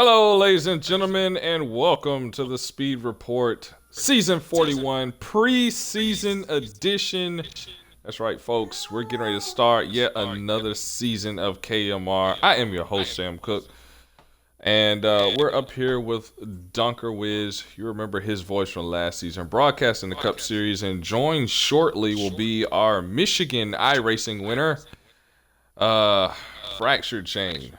Hello, ladies and gentlemen, and welcome to the Speed Report Season 41 Preseason Edition. That's right, folks. We're getting ready to start yet another season of KMR. I am your host, Sam Cooke, and we're up here with Dunker Wiz. You remember his voice from last season, broadcasting the Cup Series, and joined shortly will be our Michigan iRacing winner, Fractured Chain.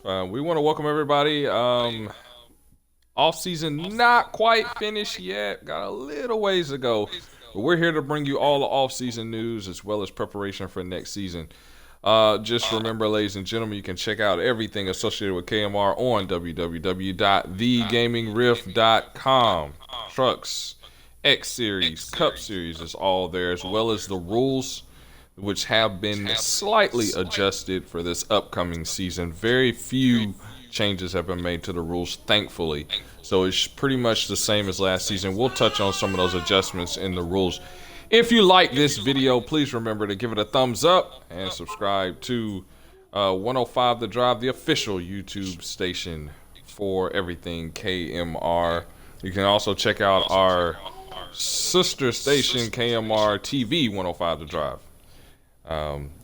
We want to welcome everybody. Off season not quite finished yet. Got a little ways to go. But we're here to bring you all the off season news as well as preparation for next season. Just remember, ladies and gentlemen, you can check out everything associated with KMR on www.thegamingriff.com. Trucks, X Series, Cup Series is all there, as well as the rules, which have been slightly adjusted for this upcoming season. Very few changes have been made to the rules, thankfully. So it's pretty much the same as last season. We'll touch on some of those adjustments in the rules. If you like this video, please remember to give it a thumbs up and subscribe to 105 The Drive, the official YouTube station for everything KMR. You can also check out our sister station, KMR TV 105 The Drive.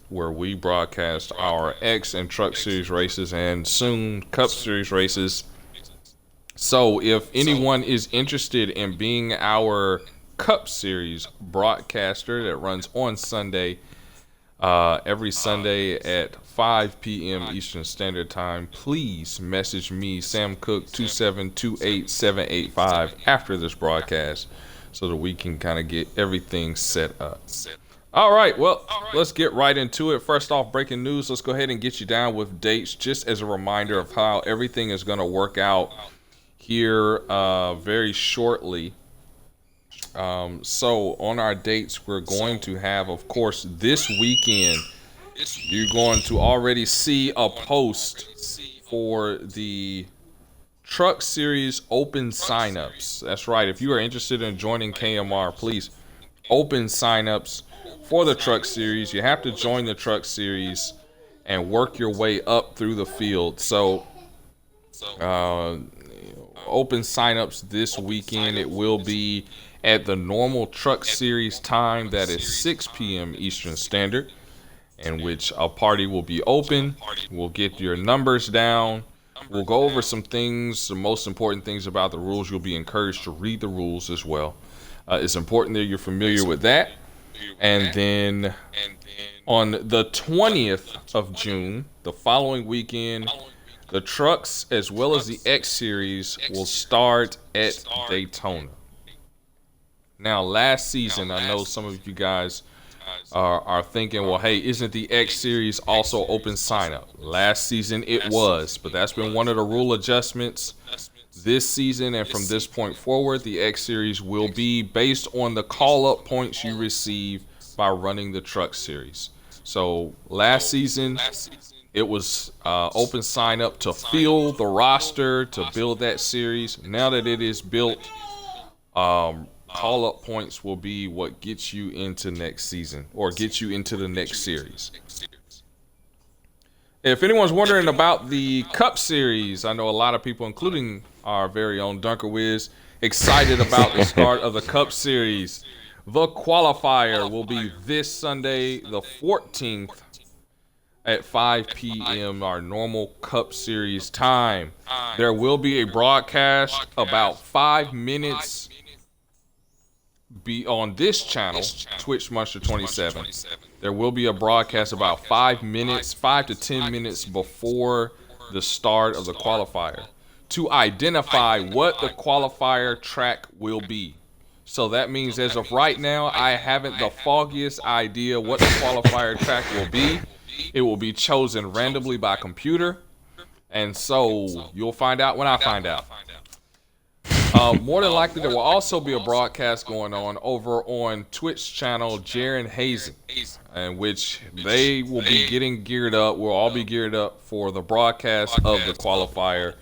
Where we broadcast our X and Truck Series races and soon Cup Series races. So if anyone is interested in being our Cup Series broadcaster that runs on Sunday, every Sunday at 5 p.m. Eastern Standard Time, please message me, Sam Cooke 2728785 after this broadcast so that we can kind of get everything set up. All right, well, let's get right into it. First off, breaking news. Let's go ahead and get you down with dates just as a reminder of how everything is going to work out here very shortly. So on our dates, we're going to have, of course, this weekend, you're going to already see a post for the Truck Series open signups. That's right. If you are interested in joining KMR, please open signups for the Truck Series. You have to join the Truck Series and work your way up through the field. So open signups this weekend. It will be at the normal Truck Series time, that is 6 p.m. Eastern Standard, in which a party will be open. We'll get your numbers down. We'll go over some things, the most important things about the rules. You'll be encouraged to read the rules as well. It's important that you're familiar with that. And then on the 20th of June, the following weekend, the trucks as well as the X Series will start at Daytona. Now, last season, I know some of you guys are thinking, well, hey, isn't the X Series also open sign up? Last season it was, but that's been one of the rule adjustments this season, and from this point forward, the X Series will be based on the call-up points you receive by running the Truck Series. So last season, it was open sign-up to fill the roster, to build that series. Now that it is built, call-up points will be what gets you into next season, or gets you into the next series. If anyone's wondering about the Cup Series, I know a lot of people, including our very own Dunker Wiz, excited about the start of the Cup Series. The Qualifier will be this Sunday, the 14th, at 5 p.m., our normal Cup Series time. There will be a broadcast about 5 minutes be on this channel, Twitch Monster 27. There will be a broadcast about 5 to 10 minutes before the start of the qualifier to identify what the qualifier track will be. So that means as of right now, I haven't the foggiest idea what the qualifier track will be. It will be chosen randomly by computer, and so you'll find out when I find out. More than likely, there will also be a broadcast going on over on Twitch channel Jaren Hazen, in which they will be getting geared up. We'll all be geared up for the broadcast of the qualifier,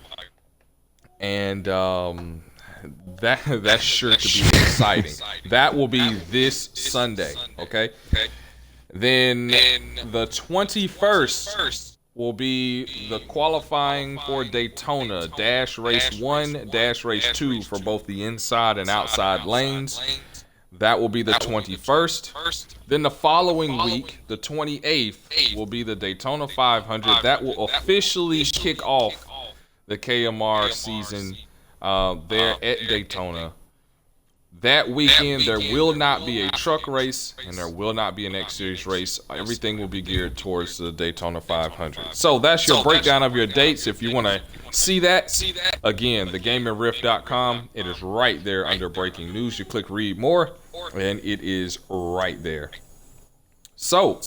and that's sure to be exciting. That will be this Sunday, okay? Then the 21st will be the qualifying for Daytona, Dash Race 1, Dash Race 2 for both the inside and outside lanes. That will be the 21st. Then the following week, the 28th, will be the Daytona 500. That will officially kick off the KMR season there at Daytona. That weekend, there will not be a truck race, and there will not be an X Series race. Everything will be geared towards the Daytona 500. So that's your breakdown of your dates. If you want to see that, again, thegamingriff.com. It is right there under breaking news. You click read more, and it is right there. So,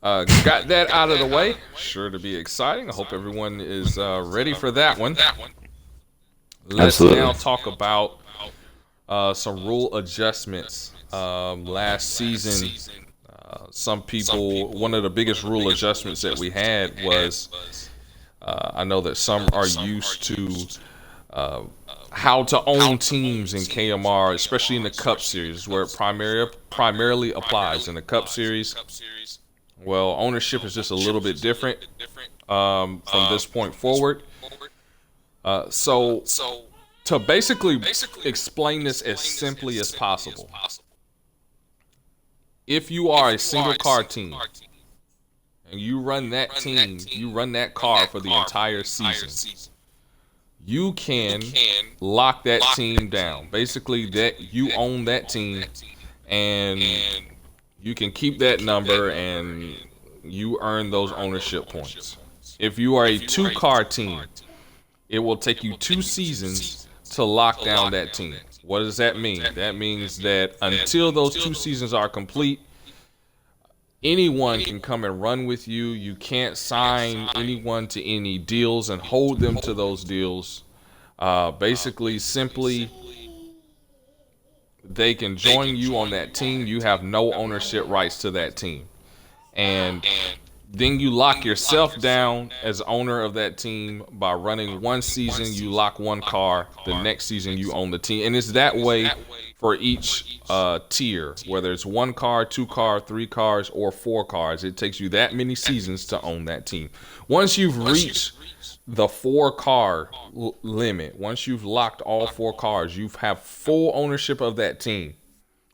got that out of the way. Sure to be exciting. I hope everyone is ready for that one. Let's now talk about some rule adjustments last season. Some people, one of the biggest rule adjustments that we had was, I know that some are used to how to own teams in KMR, especially in the Cup Series, where it primarily applies in the Cup Series. Well, ownership is just a little bit different from this point forward. So to basically explain this as simply as possible, if you are a single car team and you run that team, you run that car for the entire season, you can lock that team down. Basically, that you own that team and you can keep that number and you earn those ownership points. If you are a two-car team, it will take you 2 seasons to lock down that team. What does that mean? That means that until those 2 seasons are complete, anyone can come and run with you. You can't sign anyone to any deals and hold them to those deals. Basically, simply, they can join you on that team. You have no ownership rights to that team. And then you lock yourself down as owner of that team by running 1 season. You lock 1 car. The next season, you own the team. And it's that way for each tier, whether it's 1 car, 2 car, 3 cars, or 4 cars. It takes you that many seasons to own that team. Once you've reached the 4-car limit, once you've locked all 4 cars, you have full ownership of that team.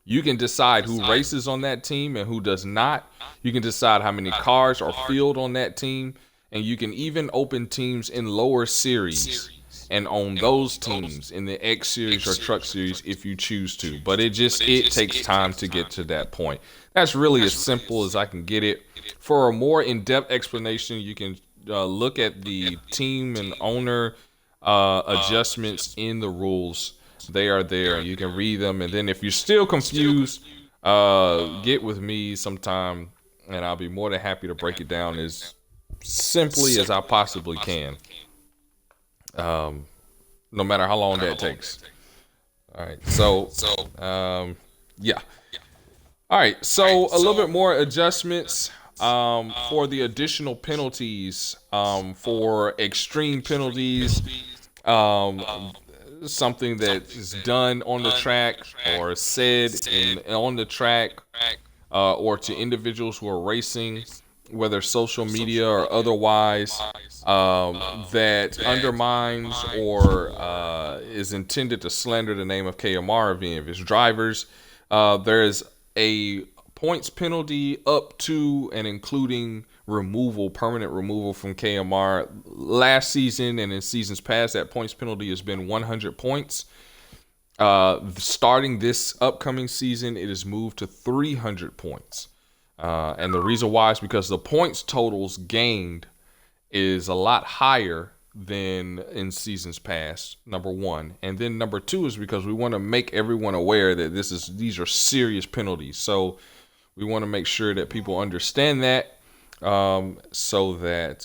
You can decide who races on that team and who does not. You can decide how many cars are filled on that team. And you can even open teams in lower series and own those teams in the X Series or Truck Series if you choose to. But it takes time to get to that point. That's really as simple as I can get it. For a more in-depth explanation, you can look at the team and owner adjustments in the rules. They are there. You can read them. And then if you're still confused, get with me sometime, and I'll be more than happy to break it down as simply as I possibly can, no matter how long that takes. All right. So, yeah. All right. So a little bit more adjustments for the additional penalties, for extreme penalties, something that is done on the track or said on the track, or to individuals who are racing, whether social media or otherwise, that undermines or is intended to slander the name of KMR of any of its drivers. There is a points penalty up to and including permanent removal from KMR. Last season and in seasons past, that points penalty has been 100 points. Starting this upcoming season, it is moved to 300 points. And the reason why is because the points totals gained is a lot higher than in seasons past, number one. And then number two is because we want to make everyone aware that these are serious penalties. So we want to make sure that people understand that, so that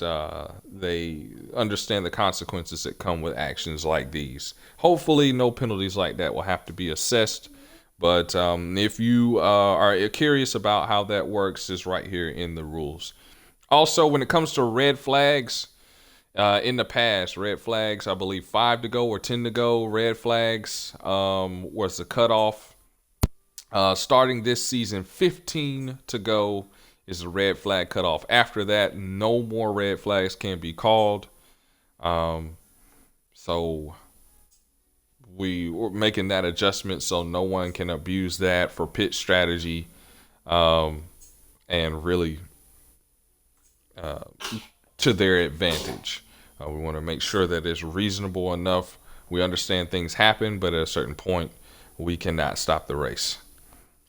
they understand the consequences that come with actions like these. Hopefully no penalties like that will have to be assessed. But if you are curious about how that works, it's right here in the rules. Also, when it comes to red flags, in the past, red flags, I believe 5 to go or 10 to go, red flags was the cutoff. Starting this season, 15 to go is the red flag cutoff. After that, no more red flags can be called. So we were making that adjustment so no one can abuse that for pit strategy, and really to their advantage. We want to make sure that it's reasonable enough. We understand things happen, but at a certain point, we cannot stop the race.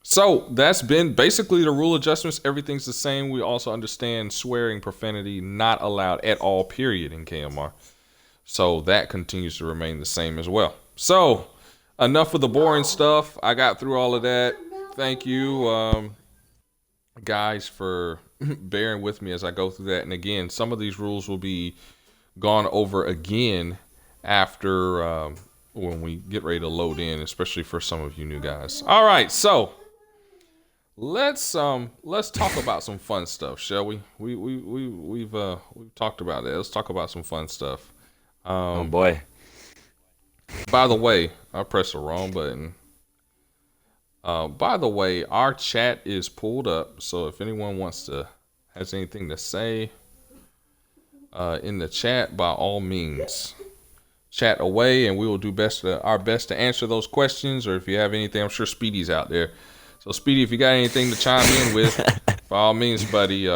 So that's been basically the rule adjustments. Everything's the same. We also understand swearing, profanity, not allowed at all, period, in KMR. So that continues to remain the same as well. So enough of the boring stuff. I got through all of that. Thank you, guys, for bearing with me as I go through that. And again, some of these rules will be gone over again after when we get ready to load in, especially for some of you new guys. All right, so let's talk about some fun stuff, shall we? We've talked about that. Let's talk about some fun stuff. Oh boy. By the way, I pressed the wrong button. By the way, our chat is pulled up, so if anyone has anything to say in the chat, by all means, chat away, and we will do our best to answer those questions. Or if you have anything, I'm sure Speedy's out there. So Speedy, if you got anything to chime in with, by all means, buddy,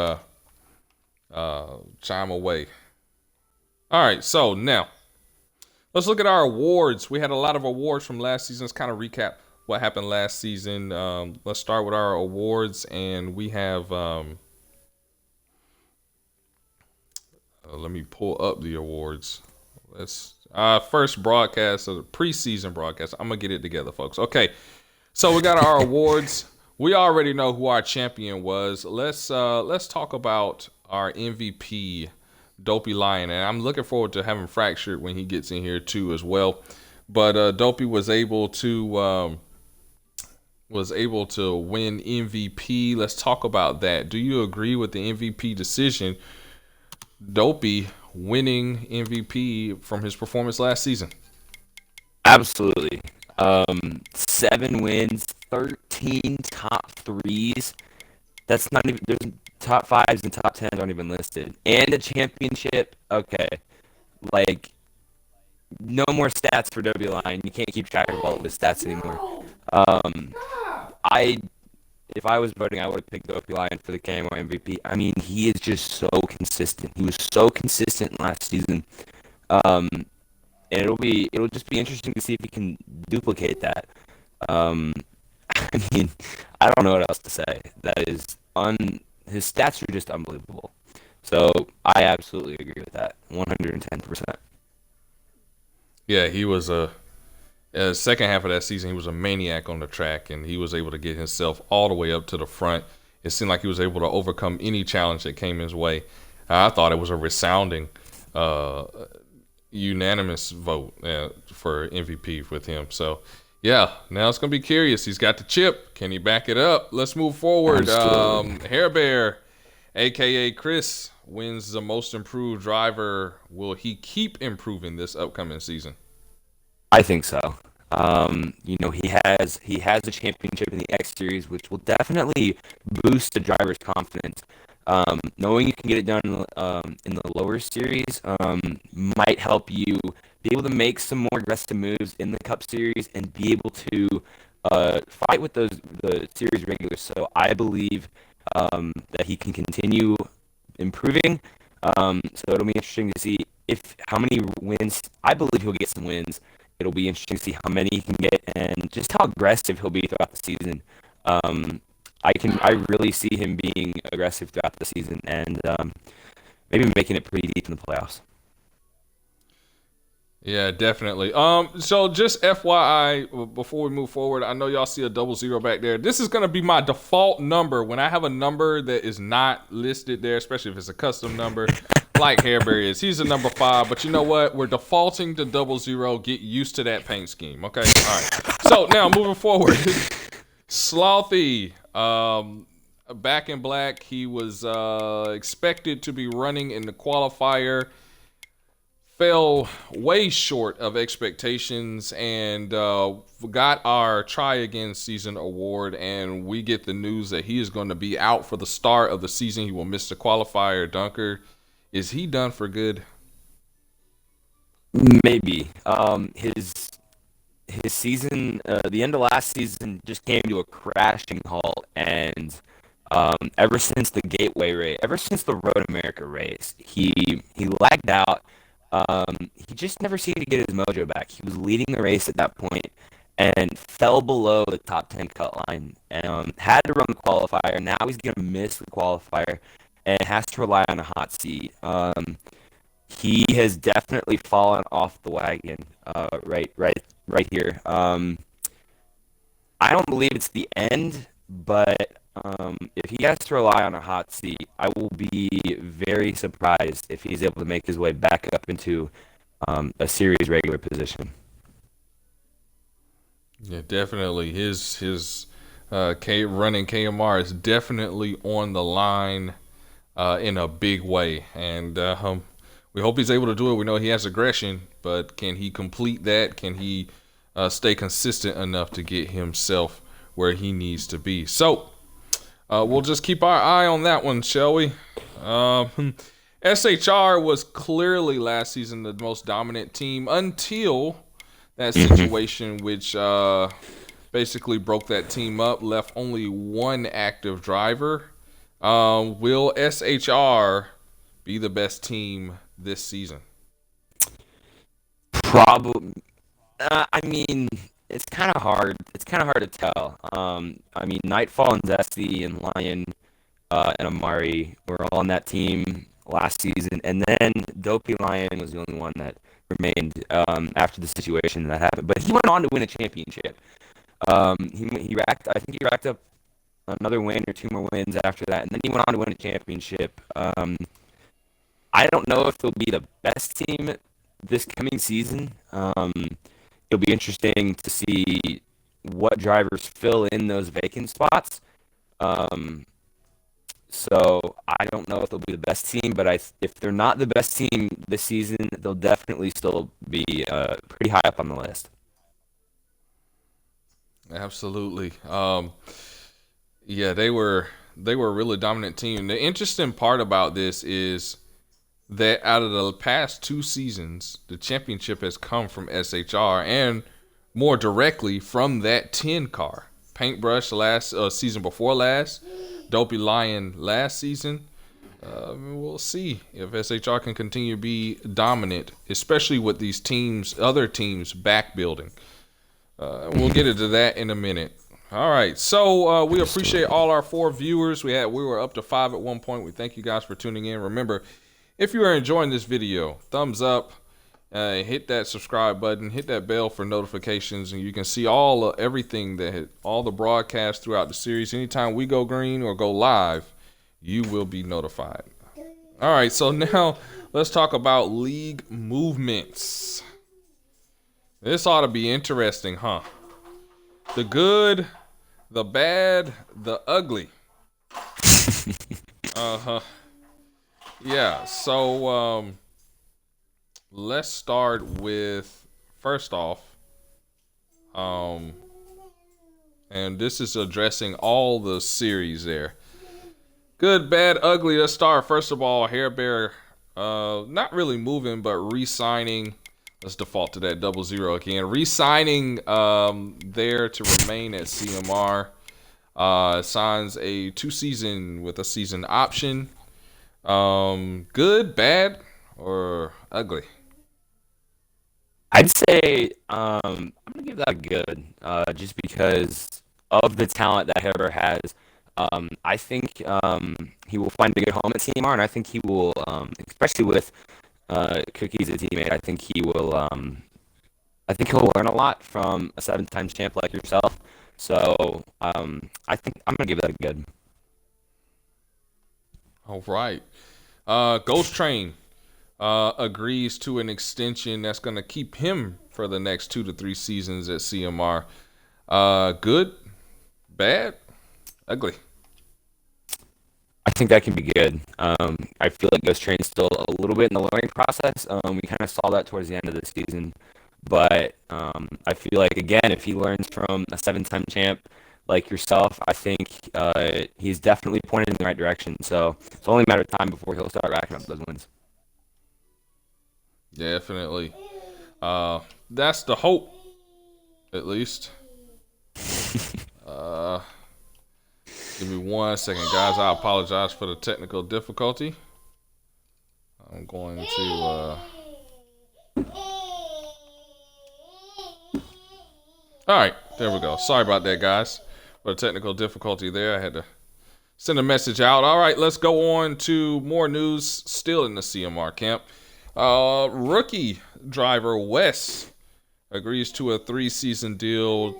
chime away. All right, so now let's look at our awards. We had a lot of awards from last season. Let's kind of recap what happened last season. Let's start with our awards, and we have let me pull up the awards. Let's first broadcast, so the preseason broadcast. I'm gonna get it together, folks. Okay, so we got our awards. We already know who our champion was. Let's talk about our MVP, Dopey Lion, and I'm looking forward to having Fractured when he gets in here too as well. But Dopey was able to win MVP. Let's talk about that. Do you agree with the MVP decision? Dopey winning MVP from his performance last season. Absolutely. 7 wins, 13 top 3s. That's not even, there's top 5s and top 10s aren't even listed. And a championship. Okay. Like, no more stats for W Line. You can't keep track of all of his stats anymore. If I was voting, I would have picked Dopey Lion for the KMR MVP. I mean, he is just so consistent. He was so consistent last season. And it'll just be interesting to see if he can duplicate that. I mean, I don't know what else to say. That is his stats are just unbelievable. So I absolutely agree with that, 110%. Yeah, he was second half of that season, he was a maniac on the track, and he was able to get himself all the way up to the front. It seemed like he was able to overcome any challenge that came his way. I thought it was a resounding unanimous vote for MVP with him. So, yeah, now it's going to be curious. He's got the chip. Can he back it up? Let's move forward. Hair Bear, a.k.a. Chris, wins the most improved driver. Will he keep improving this upcoming season? I think so. He has a championship in the X Series, which will definitely boost the driver's confidence. Knowing you can get it done in the lower series might help you be able to make some more aggressive moves in the Cup Series and be able to fight with the series regulars. So I believe that he can continue improving. So it'll be interesting to see how many wins. I believe he'll get some wins. It'll be interesting to see how many he can get and just how aggressive he'll be throughout the season. I really see him being aggressive throughout the season and maybe making it pretty deep in the playoffs. Yeah, definitely. So just FYI, before we move forward, I know y'all see a 00 back there. This is going to be my default number when I have a number that is not listed there, especially if it's a custom number, like Hairberry is. He's a number 5, but you know what? We're defaulting to 00. Get used to that paint scheme, okay? All right. So now moving forward, Slothy, back in black. He was expected to be running in the qualifier. fell way short of expectations and got our Try Again season award, and we get the news that he is going to be out for the start of the season. He will miss the qualifier. Dunker, is he done for good? Maybe. His season, the end of last season, just came to a crashing halt, and ever since the Gateway race, ever since the Road America race, he lagged out. He just never seemed to get his mojo back. He was leading the race at that point and fell below the top 10 cut line. Had to run the qualifier. Now he's gonna miss the qualifier and has to rely on a hot seat. He has definitely fallen off the wagon. Right here. I don't believe it's the end, but if he has to rely on a hot seat, I will be very surprised if he's able to make his way back up into a series regular position. Yeah, definitely. His running KMR is definitely on the line in a big way, and we hope he's able to do it. We know he has aggression, but can he complete that? Can he stay consistent enough to get himself where he needs to be? So we'll just keep our eye on that one, shall we? SHR was clearly last season the most dominant team until that situation, which basically broke that team up, left only one active driver. Will SHR be the best team this season? Probably. I mean, it's kind of hard. It's kind of hard to tell. I mean, Nightfall and Zesty and Lion and Amari were all on that team last season, and then Dopey Lion was the only one that remained after the situation that happened. But he went on to win a championship. He racked. I think he racked up another win or two more wins after that, and then he went on to win a championship. I don't know if they'll be the best team this coming season. It'll be interesting to see what drivers fill in those vacant spots. So I don't know if they'll be the best team, but if they're not the best team this season, they'll definitely still be pretty high up on the list. Absolutely. Yeah, they were a really dominant team. The interesting part about this is that out of the past two seasons, the championship has come from SHR and more directly from that 10 car. Paintbrush last season before last, Dopey Lion last season. We'll see if SHR can continue to be dominant, especially with these teams, other teams back building. We'll get into that in a minute. All right, so we appreciate all our 4 viewers. We were up to 5 at one point. We thank you guys for tuning in. Remember, if you are enjoying this video, thumbs up, hit that subscribe button, hit that bell for notifications, and you can see everything all the broadcasts throughout the series. Anytime we go green or go live, you will be notified. All right, so now let's talk about league movements. This ought to be interesting, huh? The good, the bad, the ugly. Yeah, so let's start with, first off, and this is addressing all the series there. Good, bad, ugly. Let's start. First of all, Hair Bear, not really moving, but re-signing. Let's default to that 00 again. Re-signing there to remain at CMR. Signs a 2-season with a season option. Good, bad, or ugly? I'd say I'm gonna give that a good, just because of the talent that Heber has. I think he will find a good home at CMR, and I think he will, especially with Cookie's a teammate. I think he will. I think he'll learn a lot from a 7-time champ like yourself. So I think I'm gonna give that a good. All right. Ghost Train agrees to an extension that's going to keep him for the next 2 to 3 seasons at CMR. Good, bad, ugly. I think that can be good. I feel like Ghost Train's still a little bit in the learning process. We kind of saw that towards the end of the season. But I feel like, again, if he learns from a 7-time champ like yourself, I think he's definitely pointed in the right direction. So it's only a matter of time before he'll start racking up those wins. Definitely. That's the hope, at least. Give me 1 second, guys. I apologize for the technical difficulty. I'm going to... All right, there we go. Sorry about that, guys. For the technical difficulty there, I had to send a message out. All right, let's go on to more news still in the CMR camp. Rookie driver Wes agrees to a 3-season deal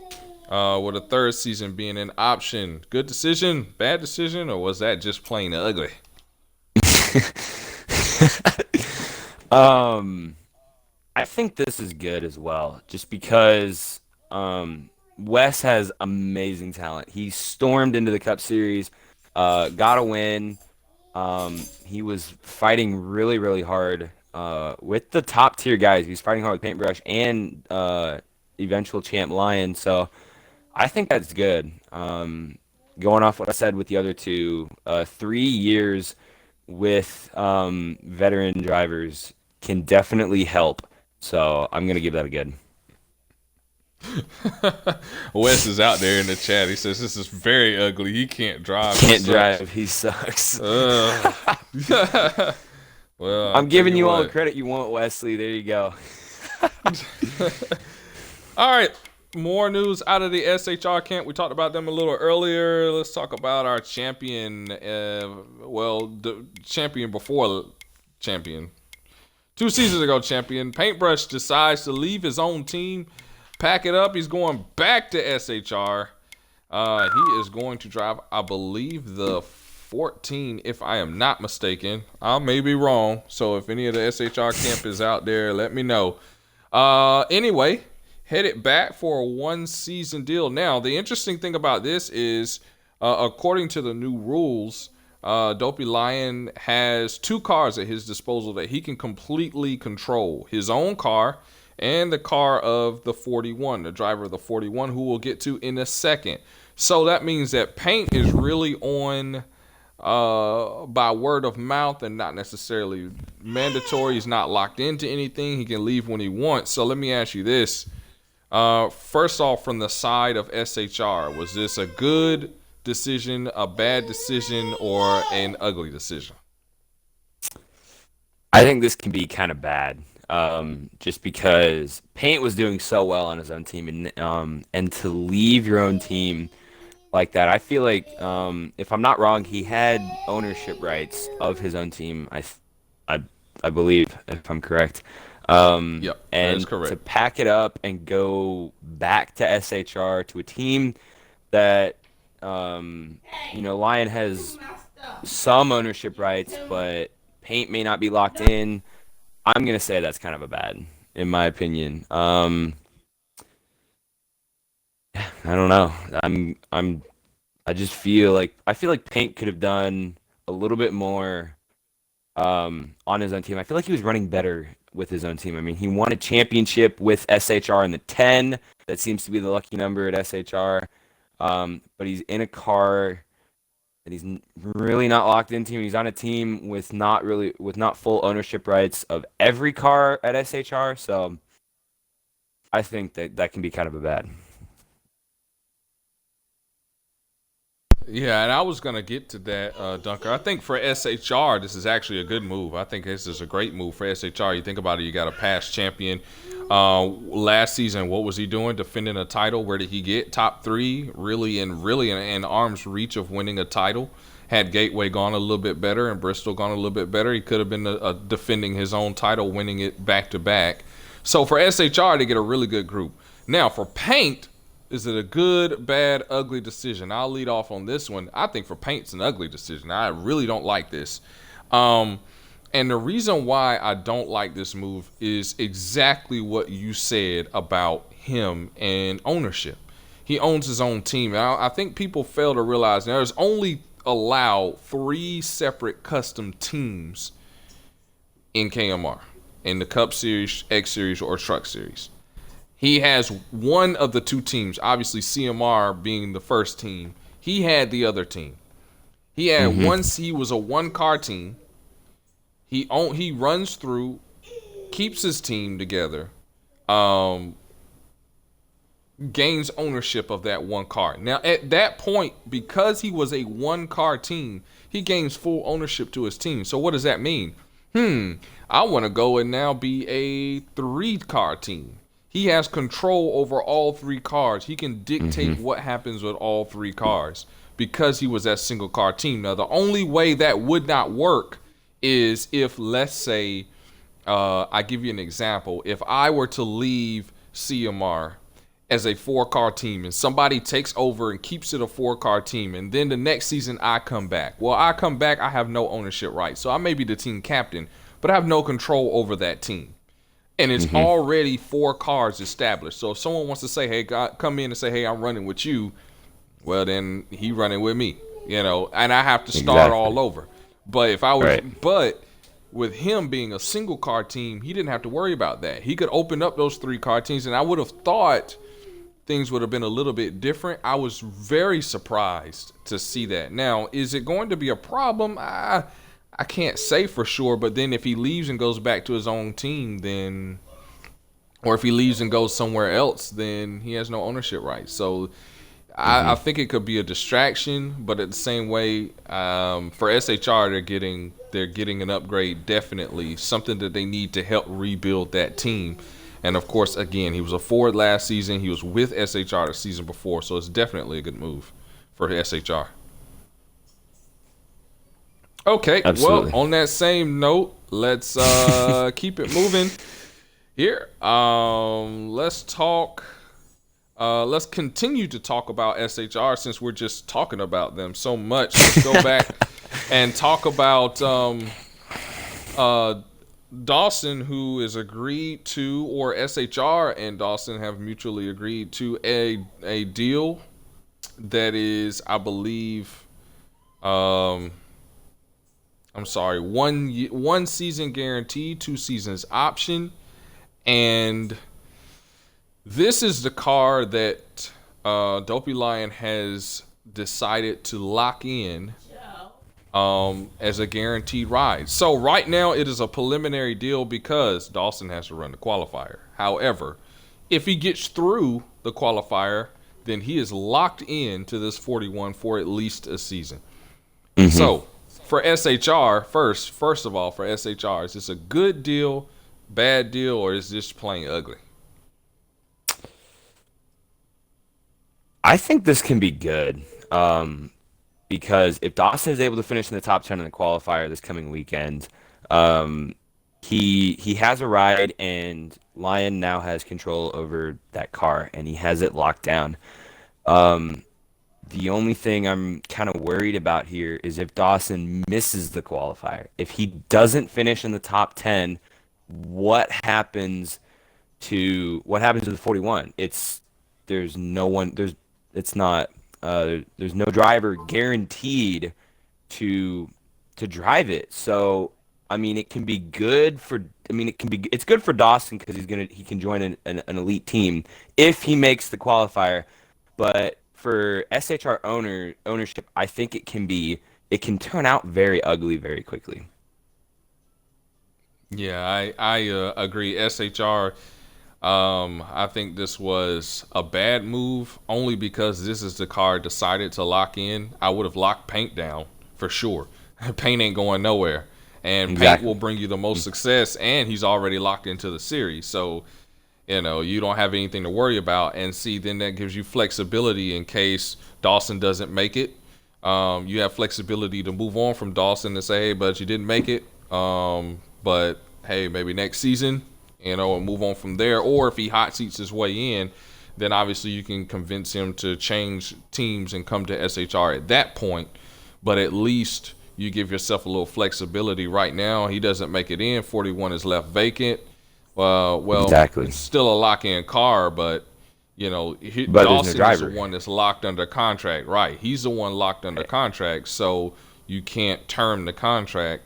with a 3rd season being an option. Good decision, bad decision, or was that just plain ugly? I think this is good as well, just because Wes has amazing talent. He stormed into the Cup Series, got a win. He was fighting really, really hard with the top tier guys. He was fighting hard with Paintbrush and eventual champ Lion. So I think that's good. Going off what I said with the other two, 3 years with veteran drivers can definitely help. So I'm going to give that a good. Wes is out there in the chat. He says this is very ugly. He can't drive. Can't drive. He sucks. Well, I'm giving you all the credit you want, Wesley. There you go. All right. More news out of the SHR camp. We talked about them a little earlier. Let's talk about our champion. The champion before champion. 2 seasons ago, champion. Paintbrush decides to leave his own team, pack it up. He's going back to SHR. He is going to drive, I believe, the 14, if I am not mistaken. I may be wrong. So if any of the SHR camp is out there, let me know. Anyway, headed back for a 1-season deal. Now, the interesting thing about this is, according to the new rules, Dopey Lion has 2 cars at his disposal that he can completely control. His own car and the car of the 41, the driver of the 41, who we'll get to in a second. So that means that Paint is really on by word of mouth and not necessarily mandatory. He's not locked into anything. He can leave when he wants. So let me ask you this. First off, from the side of SHR, was this a good decision, a bad decision, or an ugly decision? I think this can be kind of bad, just because Paint was doing so well on his own team, and to leave your own team like that, I feel like, if I'm not wrong, he had ownership rights of his own team. I believe, if I'm correct. Yep, that is and correct. to pack it up and go back to SHR to a team that, Lion has some ownership rights, but Paint may not be locked in. I'm gonna say that's kind of a bad, in my opinion. I don't know. I feel like Paint could have done a little bit more on his own team. I feel like he was running better with his own team. I mean, he won a championship with SHR in the 10. That seems to be the lucky number at SHR. But he's in a car that he's really not locked into. He's on a team with not full ownership rights of every car at SHR. So I think that can be kind of a bad. Yeah, and I was going to get to that, Dunker. I think for SHR, this is actually a good move. I think this is a great move for SHR. You think about it, you got a past champion. Last season, what was he doing? Defending a title. Where did he get? Top 3, really in arm's reach of winning a title. Had Gateway gone a little bit better and Bristol gone a little bit better, he could have been defending his own title, winning it back-to-back. So for SHR, they get a really good group. Now, for Paint, is it a good, bad, ugly decision? I'll lead off on this one. I think for Paint, it's an ugly decision. I really don't like this. And the reason why I don't like this move is exactly what you said about him and ownership. He owns his own team. And I think people fail to realize there's only allow 3 separate custom teams in KMR, in the Cup Series, X Series, or Truck Series. He has one of the 2 teams, obviously CMR being the first team. He had the other team. He had he was a 1-car team. He runs through, keeps his team together, gains ownership of that 1 car. Now, at that point, because he was a 1-car team, he gains full ownership to his team. So what does that mean? I want to go and now be a 3-car team. He has control over all 3 cars. He can dictate what happens with all 3 cars because he was that single car team. Now, the only way that would not work is if, let's say, I give you an example. If I were to leave CMR as a 4-car team and somebody takes over and keeps it a 4-car team, and then the next season I come back. Well, I come back, I have no ownership rights. So I may be the team captain, but I have no control over that team. And it's already 4 cars established. So if someone wants to say, hey, God, come in and say, hey, I'm running with you, well, then he running with me, and I have to start all over. But if I was, but with him being a single car team, he didn't have to worry about that. He could open up those 3-car teams, and I would have thought things would have been a little bit different. I was very surprised to see that. Now, is it going to be a problem? I can't say for sure, but then if he leaves and goes back to his own team, then, or if he leaves and goes somewhere else, then he has no ownership rights. So I think it could be a distraction, but at the same way, for SHR, they're getting an upgrade, definitely something that they need to help rebuild that team. And of course, again, he was a forward last season. He was with SHR the season before, so it's definitely a good move for SHR. Okay, Absolutely. well, on that same note, let's keep it moving here. Let's continue to talk about SHR since we're just talking about them so much. Let's go back and talk about Dawson, who is agreed to, or SHR and Dawson have mutually agreed to a deal that is, I believe, one season guarantee, 2 seasons option, and this is the car that Dopey Lion has decided to lock in as a guaranteed ride. So right now it is a preliminary deal because Dawson has to run the qualifier. However, if he gets through the qualifier, then he is locked in to this 41 for at least a season. So for SHR, first of all, for SHR, is this a good deal, bad deal, or is this plain ugly? I think this can be good. Because if Dawson is able to finish in the top 10 in the qualifier this coming weekend, he has a ride, and Lion now has control over that car, and he has it locked down. The only thing I'm kind of worried about here is if Dawson misses the qualifier. If he doesn't finish in the top 10, what happens to the 41? There's no driver guaranteed to drive it. So I mean, it's good for Dawson because he can join an elite team if he makes the qualifier. But for SHR ownership, I think it can turn out very ugly very quickly. Yeah, I agree. SHR, I think this was a bad move only because this is the car decided to lock in. I would have locked Paint down for sure. Paint ain't going nowhere. And Paint will bring you the most success, and he's already locked into the series. So, you don't have anything to worry about. And see, then that gives you flexibility in case Dawson doesn't make it. You have flexibility to move on from Dawson and say, hey, but you didn't make it. But, hey, maybe next season, and move on from there. Or if he hot seats his way in, then obviously you can convince him to change teams and come to SHR at that point. But at least you give yourself a little flexibility. Right now, he doesn't make it in. 41 is left vacant. Well, exactly. It's still a lock-in car, but But there's no Dawson is the driver. one that's locked under contract, right? He's the one locked under contract, so you can't term the contract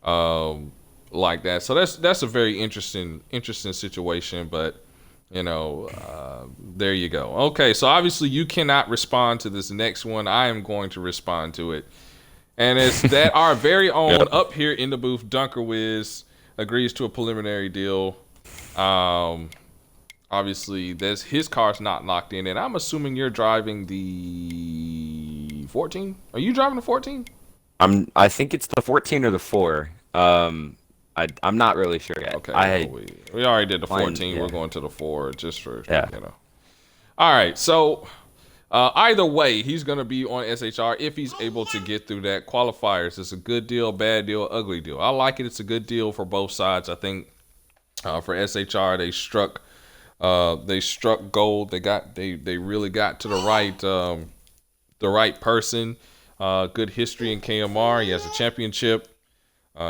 like that. So that's a very interesting situation, but there you go. Okay, so obviously you cannot respond to this next one. I am going to respond to it, and it's that our very own up here in the booth, Dunker Wiz, agrees to a preliminary deal. Obviously, his car's not locked in, and I'm assuming you're driving the 14. Are you driving the 14? I think it's the 14 or the 4. I'm not really sure yet. Okay, we already did the 14. Yeah. We're going to the 4 just for Yeah. All right, so either way, he's going to be on SHR if he's able to get through that. Qualifiers, it's a good deal, bad deal, ugly deal. I like it. It's a good deal for both sides. I think for SHR, they struck gold. They really got to the right person. Good history in KMR. He has a championship.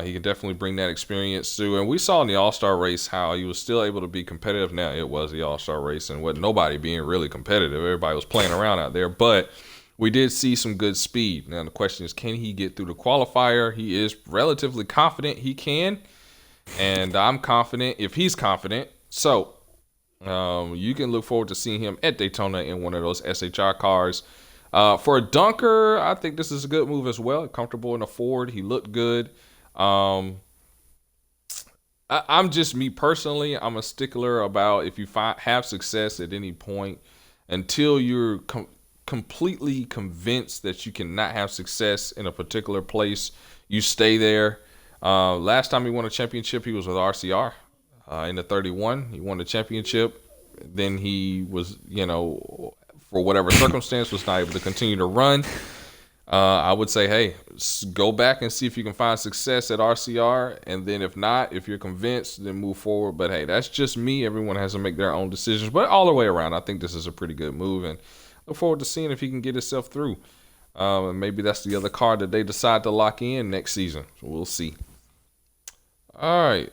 He can definitely bring that experience through. And we saw in the All-Star race how he was still able to be competitive. Now, it was the All-Star race and wasn't nobody being really competitive. Everybody was playing around out there. But we did see some good speed. Now, the question is, can he get through the qualifier? He is relatively confident he can. And I'm confident if he's confident. So you can look forward to seeing him at Daytona in one of those SHR cars. For a Dunker, I think this is a good move as well. Comfortable in a Ford. He looked good. I'm just me personally. I'm a stickler about if you have success at any point until you're completely convinced that you cannot have success in a particular place, you stay there. Last time he won a championship, he was with RCR in the 31. He won the championship. Then he was, for whatever circumstance, was not able to continue to run. I would say, hey, go back and see if you can find success at RCR. And then if not, if you're convinced, then move forward. But, hey, that's just me. Everyone has to make their own decisions. But all the way around, I think this is a pretty good move. And look forward to seeing if he can get himself through. And maybe that's the other card that they decide to lock in next season. So we'll see. All right.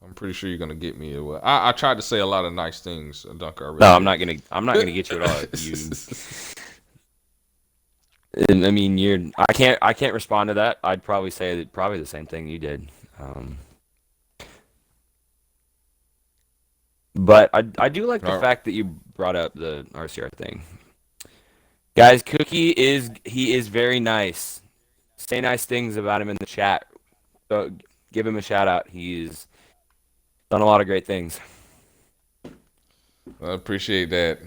I'm pretty sure you're gonna get me. I tried to say a lot of nice things, Dunker. No, I'm not gonna get you at all. I mean, I can't respond to that. I'd probably say probably the same thing you did. But I do like the fact that you brought up the RCR thing. Guys, Cooke is very nice. Say nice things about him in the chat. So give him a shout out. He's done a lot of great things. I appreciate that.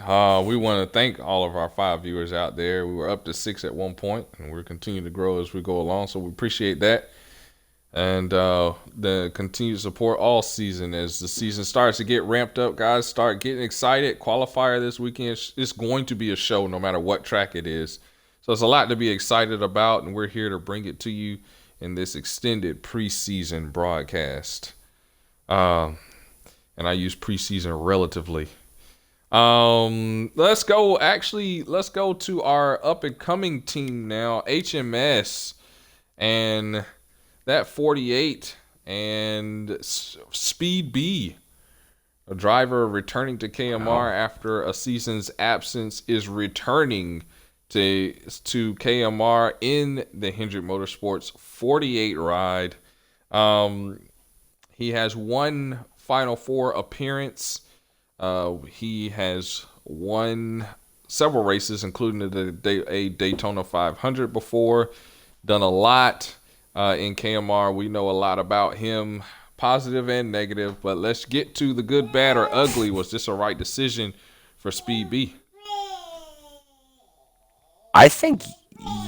We want to thank all of our 5 viewers out there. We were up to 6 at one point, and we're continuing to grow as we go along. So we appreciate that, and the continued support all season as the season starts to get ramped up. Guys, start getting excited. Qualifier this weekend is going to be a show, no matter what track it is. So it's a lot to be excited about, and we're here to bring it to you in this extended preseason broadcast. And I use preseason relatively. Let's go to our up and coming team now, HMS, and that 48 and Speed B, a driver returning to KMR after a season's absence, is returning to KMR in the Hendrick Motorsports 48 ride. He has one Final Four appearance. He has won several races, including a Daytona 500 before. Done a lot in KMR. We know a lot about him, positive and negative. But let's get to the good, bad, or ugly. Was this a right decision for Speed B? I think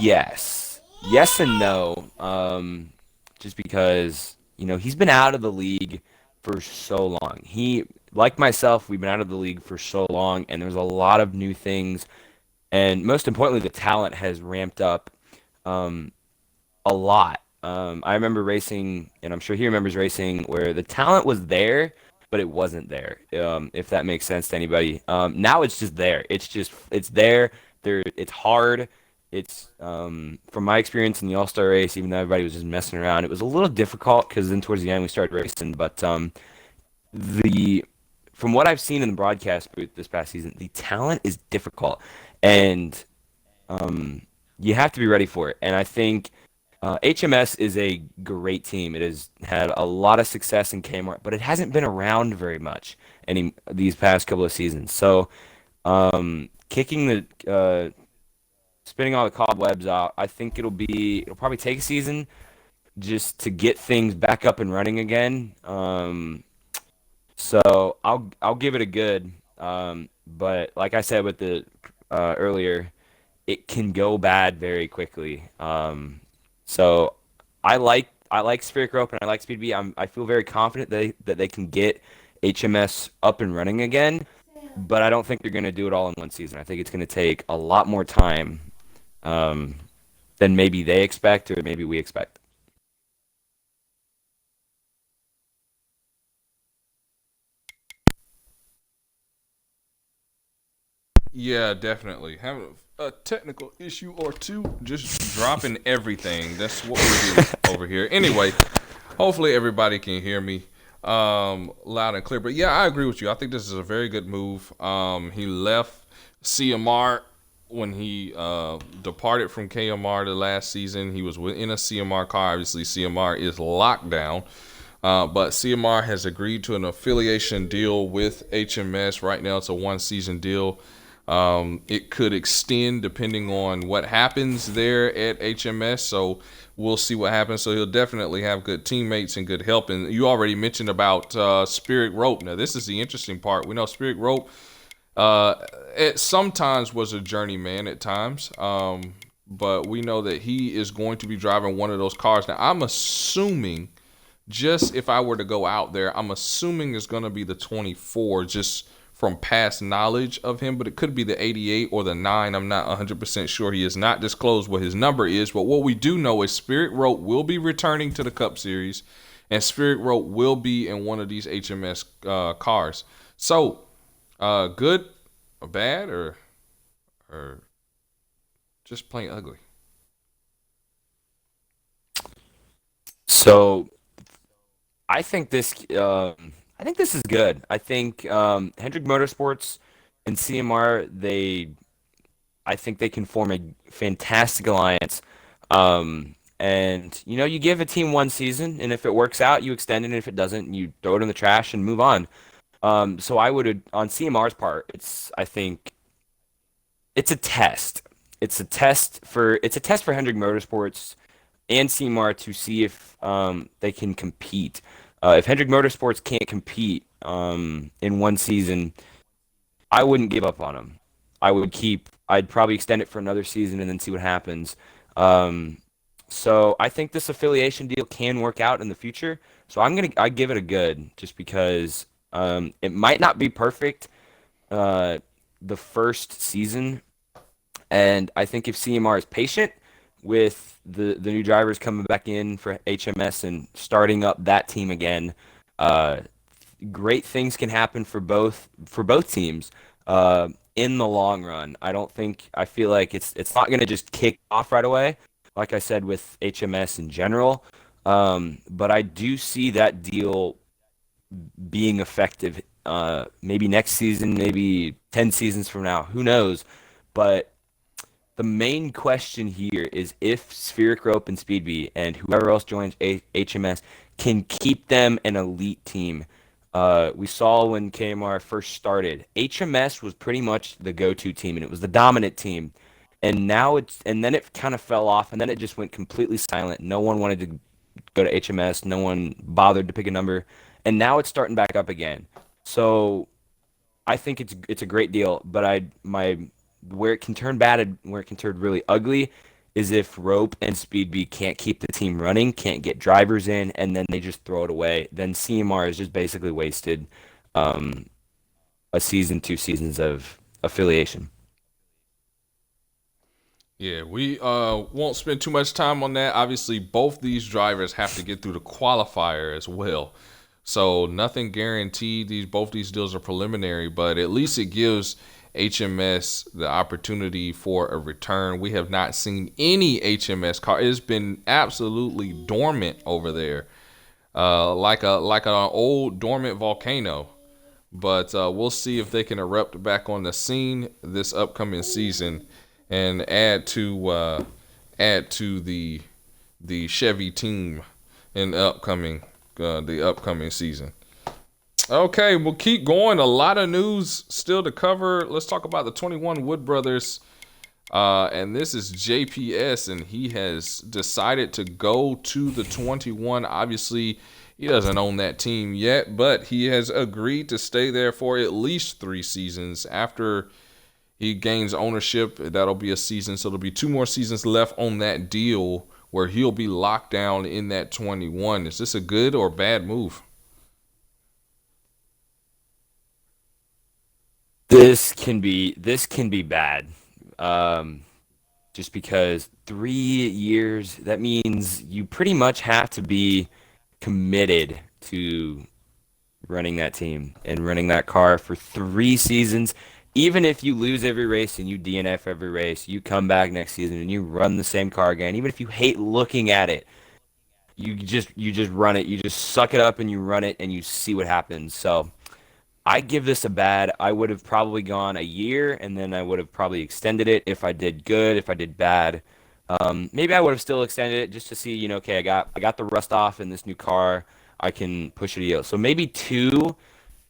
yes. Yes and no. Just because, he's been out of the league for so long. Like myself, we've been out of the league for so long, and there's a lot of new things. And most importantly, the talent has ramped up a lot. I remember racing, and I'm sure he remembers racing, where the talent was there, but it wasn't there, if that makes sense to anybody. Now it's just there. It's there. It's hard. It's from my experience in the All-Star race, even though everybody was just messing around, it was a little difficult because then towards the end we started racing. But from what I've seen in the broadcast booth this past season, the talent is difficult, and you have to be ready for it. And I think HMS is a great team. It has had a lot of success in KMR, but it hasn't been around very much these past couple of seasons. So kicking spinning all the cobwebs out, I think it'll probably take a season just to get things back up and running again. So I'll give it a good. But like I said with the earlier, it can go bad very quickly. So I like Spheric Rope and I like Speed B. I feel very confident that they can get HMS up and running again, but I don't think they're going to do it all in one season. I think it's going to take a lot more time um, than maybe they expect or maybe we expect. Yeah, definitely. Having a technical issue or two, just dropping everything. That's what we do over here. Anyway, hopefully everybody can hear me loud and clear. But yeah, I agree with you. I think this is a very good move. He left CMR when he departed from KMR the last season. He was in a CMR car. Obviously, CMR is locked down. But CMR has agreed to an affiliation deal with HMS. Right now, it's a one-season deal. It could extend depending on what happens there at HMS. So we'll see what happens. So he'll definitely have good teammates and good help. And you already mentioned about Spirit Rope. Now, this is the interesting part. We know Spirit Rope it sometimes was a journeyman at times. But we know that he is going to be driving one of those cars. Now, I'm assuming, just if I were to go out there, I'm assuming it's going to be the 24, just from past knowledge of him, but it could be the 88 or the 9. I'm not 100% sure. He has not disclosed what his number is, but what we do know is Spirit Rope will be returning to the Cup Series, and Spirit Rope will be in one of these HMS cars. So, good or bad or just plain ugly? So I think this is good. I think Hendrick Motorsports and CMR I think they can form a fantastic alliance. And you give a team one season, and if it works out, you extend it. And if it doesn't, you throw it in the trash and move on. So I would on CMR's part, I think it's a test. It's a test for Hendrick Motorsports and CMR to see if they can compete. If Hendrick Motorsports can't compete in one season, I wouldn't give up on them. I'd probably extend it for another season and then see what happens. Um, so I think this affiliation deal can work out in the future. So I give it a good just because it might not be perfect uh, the first season, and I think if CMR is patient with the new drivers coming back in for HMS and starting up that team again, uh, great things can happen for both teams in the long run. I feel like it's not going to just kick off right away, like I said with HMS in general. But I do see that deal being effective maybe next season, maybe 10 seasons from now. Who knows? But the main question here is if Spheric Rope and Speedbee and whoever else joins HMS can keep them an elite team. We saw when KMR first started, HMS was pretty much the go-to team, and it was the dominant team. And then it kind of fell off, and then it just went completely silent. No one wanted to go to HMS. No one bothered to pick a number, and now it's starting back up again. So I think it's a great deal, but I my where it can turn bad and where it can turn really ugly is if Rope and Speedbee can't keep the team running, can't get drivers in, and then they just throw it away. Then CMR is just basically wasted um, a season, 2 seasons of affiliation. Yeah, we won't spend too much time on that. Obviously, both these drivers have to get through the qualifier as well. So nothing guaranteed. Both these deals are preliminary, but at least it gives HMS the opportunity for a return. We have not seen any HMS car. It's been absolutely dormant over there, like an old dormant volcano. But we'll see if they can erupt back on the scene this upcoming season and add to the Chevy team in the upcoming season. Okay, we'll keep going. A lot of news still to cover. Let's talk about the 21 Wood Brothers. And this is JPS, and he has decided to go to the 21. Obviously, he doesn't own that team yet, but he has agreed to stay there for at least 3 seasons. After he gains ownership, that'll be a season. So there'll be 2 more seasons left on that deal where he'll be locked down in that 21. Is this a good or bad move? This can be bad. Um, just because 3 years, that means you pretty much have to be committed to running that team and running that car for 3 seasons. Even if you lose every race and you DNF every race, you come back next season and you run the same car again. Even if you hate looking at it, you just run it. You just suck it up and you run it and you see what happens. So I give this a bad. I would have probably gone a year, and then I would have probably extended it if I did good, if I did bad. Maybe I would have still extended it just to see, okay, I got the rust off in this new car. I can push it out. So maybe 2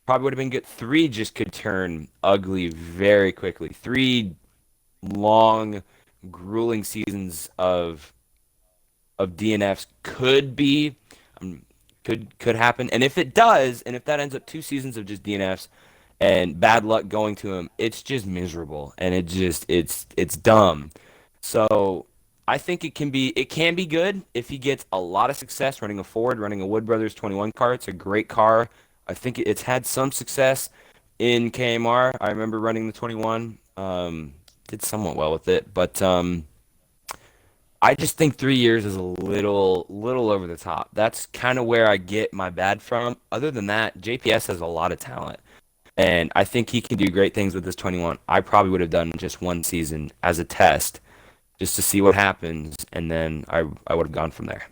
probably would have been good. 3 just could turn ugly very quickly. 3 long, grueling seasons of DNFs could be could happen. And if it does, and if that ends up 2 seasons of just DNFs and bad luck going to him, it's just miserable and it's dumb. So I think it can be good if he gets a lot of success running a Ford, running a Wood Brothers 21 car. It's a great car. I think it's had some success in KMR. I remember running the 21. Did somewhat well with it, but I just think 3 years is a little over the top. That's kind of where I get my bad from. Other than that, JPS has a lot of talent, and I think he can do great things with this 21. I probably would have done just 1 season as a test, just to see what happens, and then I would have gone from there.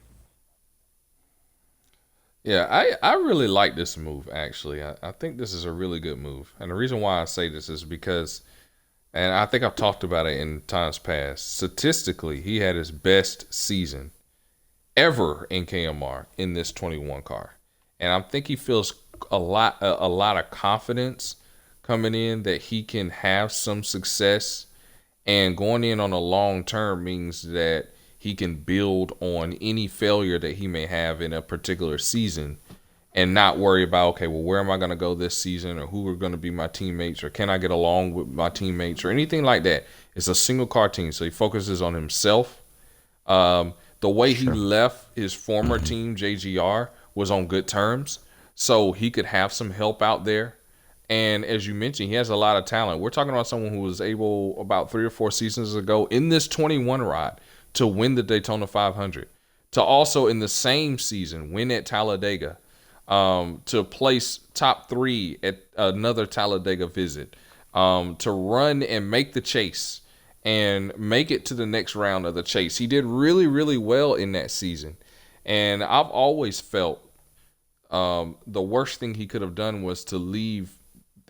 Yeah, I really like this move, actually. I think this is a really good move. And the reason why I say this is because, and I think I've talked about it in times past, statistically, he had his best season ever in KMR in this 21 car. And I think he feels a lot of confidence coming in that he can have some success, and going in on a long term means that he can build on any failure that he may have in a particular season and not worry about, okay, well, where am I going to go this season, or who are going to be my teammates, or can I get along with my teammates, or anything like that. It's a single car team, so he focuses on himself. The way he Sure. left his former team, JGR, was on good terms, so he could have some help out there. And as you mentioned, he has a lot of talent. We're talking about someone who was able, about 3 or 4 seasons ago, in this 21 ride, to win the Daytona 500, to also in the same season win at Talladega, to place top 3 at another Talladega visit, to run and make the chase and make it to the next round of the chase. He did really, really well in that season. And I've always felt the worst thing he could have done was to leave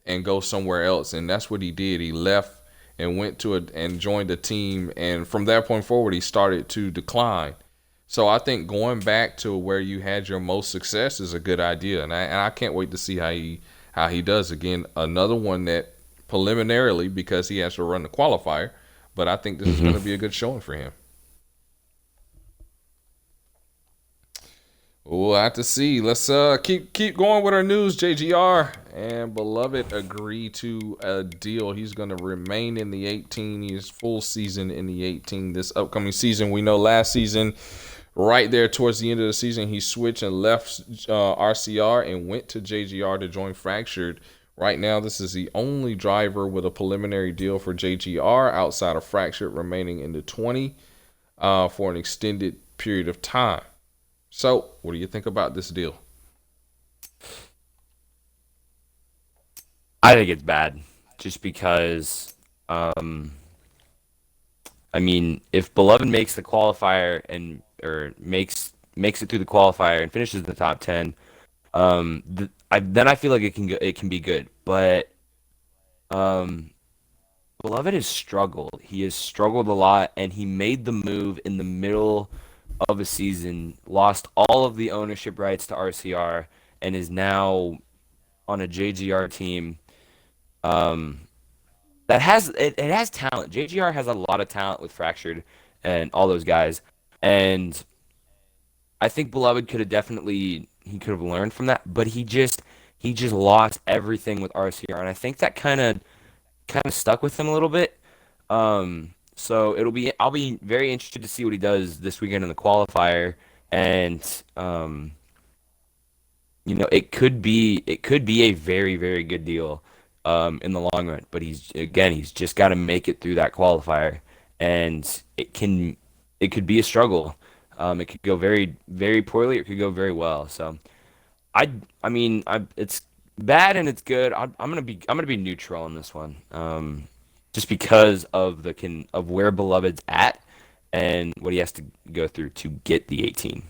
and go somewhere else. And that's what he did. He left and went to it and joined a team. And from that point forward, he started to decline. So I think going back to where you had your most success is a good idea. And I can't wait to see how he does. Again, another one that preliminarily, because he has to run the qualifier, but I think this is going to be a good showing for him. We'll have to see. Let's keep going with our news. JGR and Beloved agree to a deal. He's going to remain in the 18. He's full season in the 18 this upcoming season. We know last season, right there towards the end of the season, he switched and left RCR and went to JGR to join Fractured. Right now, this is the only driver with a preliminary deal for JGR outside of Fractured remaining in the 20 for an extended period of time. So, what do you think about this deal? I think it's bad, just because, I mean, if Beloved makes the qualifier or makes it through the qualifier and finishes in the top 10, I feel like it can be good. But um, Beloved has struggled. He has struggled a lot, and he made the move in the middle of a season, lost all of the ownership rights to RCR, and is now on a JGR team. Um, it has talent. JGR has a lot of talent with Fractured and all those guys, and I think Beloved he could have learned from that, but he just lost everything with RCR, and I think that kind of stuck with him a little bit. So I'll be very interested to see what he does this weekend in the qualifier, and it could be a very very good deal in the long run. But he's just got to make it through that qualifier, and it could be a struggle. It could go very very poorly, or it could go very well. So I I mean it's bad and it's good. I'm gonna be neutral on this one. Just because of of where Beloved's at and what he has to go through to get the 18.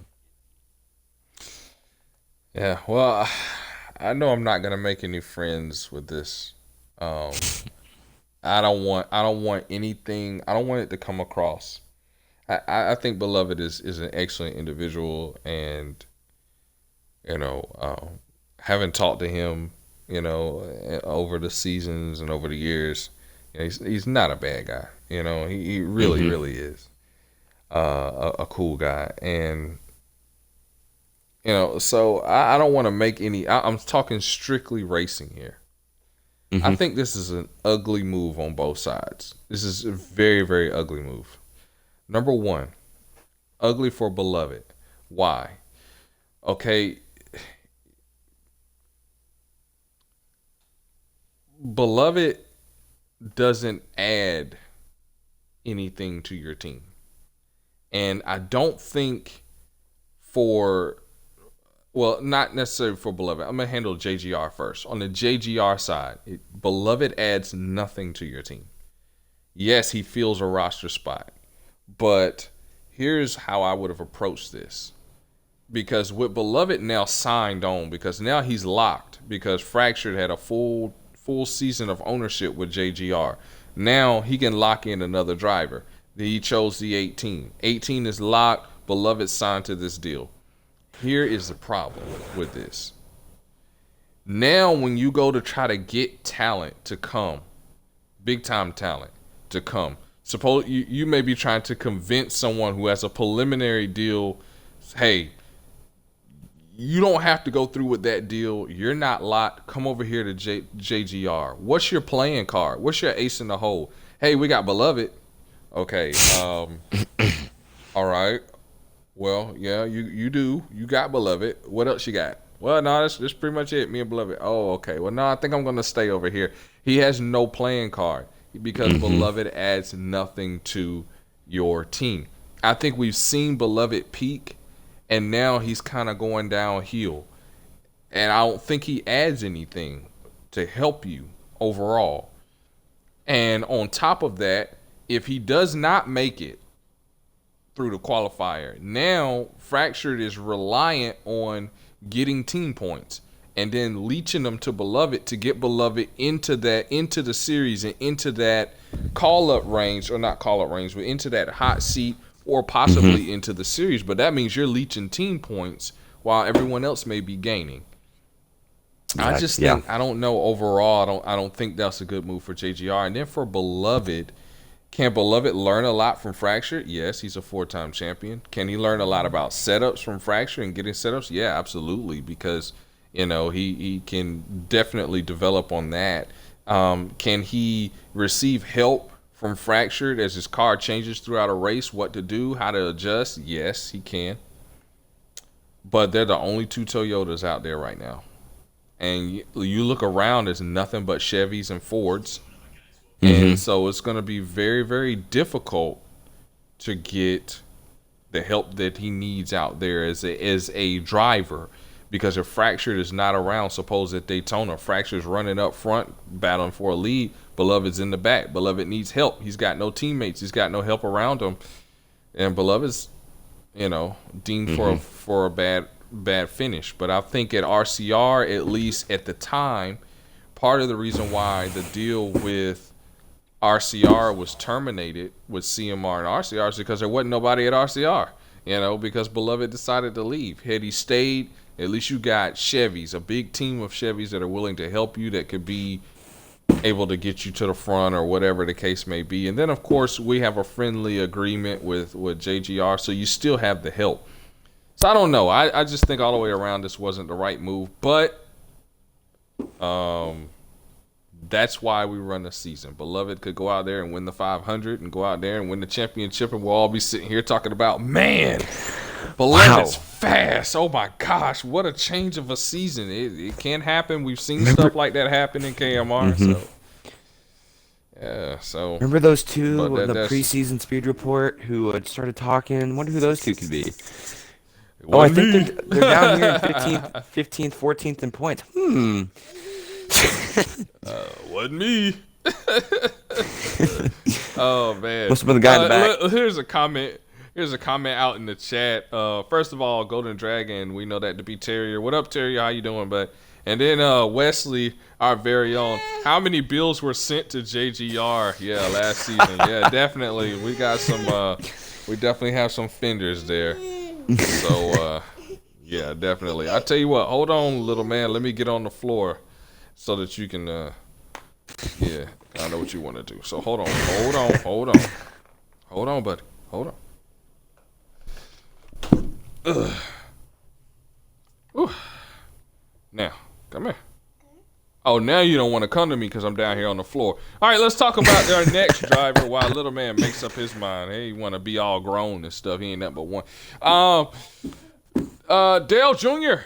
Yeah, well, I know I'm not gonna make any friends with this. Um, I don't want anything. I don't want it to come across. I think Beloved is an excellent individual, and you know, having talked to him, over the seasons and over the years, he's not a bad guy. He really Mm-hmm. really is a cool guy, and so I don't want to make any. I'm talking strictly racing here. I Mm-hmm. think this is an ugly move on both sides. This is a very, very ugly move. Number one, ugly for Beloved. Why? Okay, Beloved doesn't add anything to your team. And I don't think for, well, not necessarily for Beloved. I'm going to handle JGR first. On the JGR side, Beloved adds nothing to your team. Yes, he fills a roster spot. But here's how I would have approached this. Because with Beloved now signed on, because now he's locked, because Fractured had a full season of ownership with JGR. Now he can lock in another driver. He chose the 18. 18 is locked. Beloved signed to this deal. Here is the problem with this. Now when you go to try to get talent to come, big time talent to come, suppose you may be trying to convince someone who has a preliminary deal, hey, you don't have to go through with that deal. You're not locked. Come over here to JGR. What's your playing card? What's your ace in the hole? Hey, we got Beloved. Okay. All right. Well, yeah, you do. You got Beloved. What else you got? Well, no, that's pretty much it. Me and Beloved. Oh, okay. Well, no, I think I'm gonna stay over here. He has no playing card because Mm-hmm. Beloved adds nothing to your team. I think we've seen Beloved peak, and now he's kind of going downhill. And I don't think he adds anything to help you overall. And on top of that, if he does not make it through the qualifier, now Fractured is reliant on getting team points and then leeching them to Beloved to get Beloved into the series and into that call up range, or not call up range, but into that hot seat, or Mm-hmm. possibly into the series. But that means you're leeching team points while everyone else may be gaining. I just Exactly. Yeah. think, I don't know, overall I don't think that's a good move for JGR. And then for Beloved, can Beloved learn a lot from Fracture? Yes, he's a 4-time champion. Can he learn a lot about setups from Fracture and getting setups? Yeah, absolutely, because he can definitely develop on that. Can he receive help from Fractured as his car changes throughout a race, what to do, how to adjust? Yes, he can. But they're the only two Toyotas out there right now. And you look around, there's nothing but Chevys and Fords. And Mm-hmm. so it's going to be very, very difficult to get the help that he needs out there as a driver. Because if Fractured is not around, suppose at Daytona, Fracture's running up front, battling for a lead, Beloved's in the back. Beloved needs help. He's got no teammates. He's got no help around him. And Beloved's, deemed Mm-hmm. for a bad bad finish. But I think at RCR, at least at the time, part of the reason why the deal with RCR was terminated with CMR and RCR is because there wasn't nobody at RCR, because Beloved decided to leave. Had he stayed, at least you got Chevys, a big team of Chevys that are willing to help you, that could be able to get you to the front or whatever the case may be. And then, of course, we have a friendly agreement with JGR, so you still have the help. So I don't know. I just think all the way around this wasn't the right move. But that's why we run the season. Beloved could go out there and win the 500 and go out there and win the championship, and we'll all be sitting here talking about, man, Beloved's fast. Oh, my gosh, what a change of a season. It can happen. We've seen stuff like that happen in KMR. So remember those two in the preseason speed report who started talking? Wonder who those two could be. I think they're down here in 15th, 14th in points. Wasn't me. Oh, man. Must have been the guy in the back. Here's a comment. Here's a comment out in the chat. First of all, Golden Dragon, we know that to be Terrier. What up, Terrier? How you doing, bud? And then Wesley, our very own. How many bills were sent to JGR? Yeah, last season. Yeah, definitely. We got some. We definitely have some fenders there. So, yeah, definitely. I tell you what. Hold on, little man. Let me get on the floor so that you can. Yeah, I know what you want to do. So hold on, buddy. Hold on. Now, come here. Oh, now you don't want to come to me because I'm down here on the floor. All right, let's talk about our next driver while little man makes up his mind. Hey, he want to be all grown and stuff. He ain't nothing but one. Dale Jr.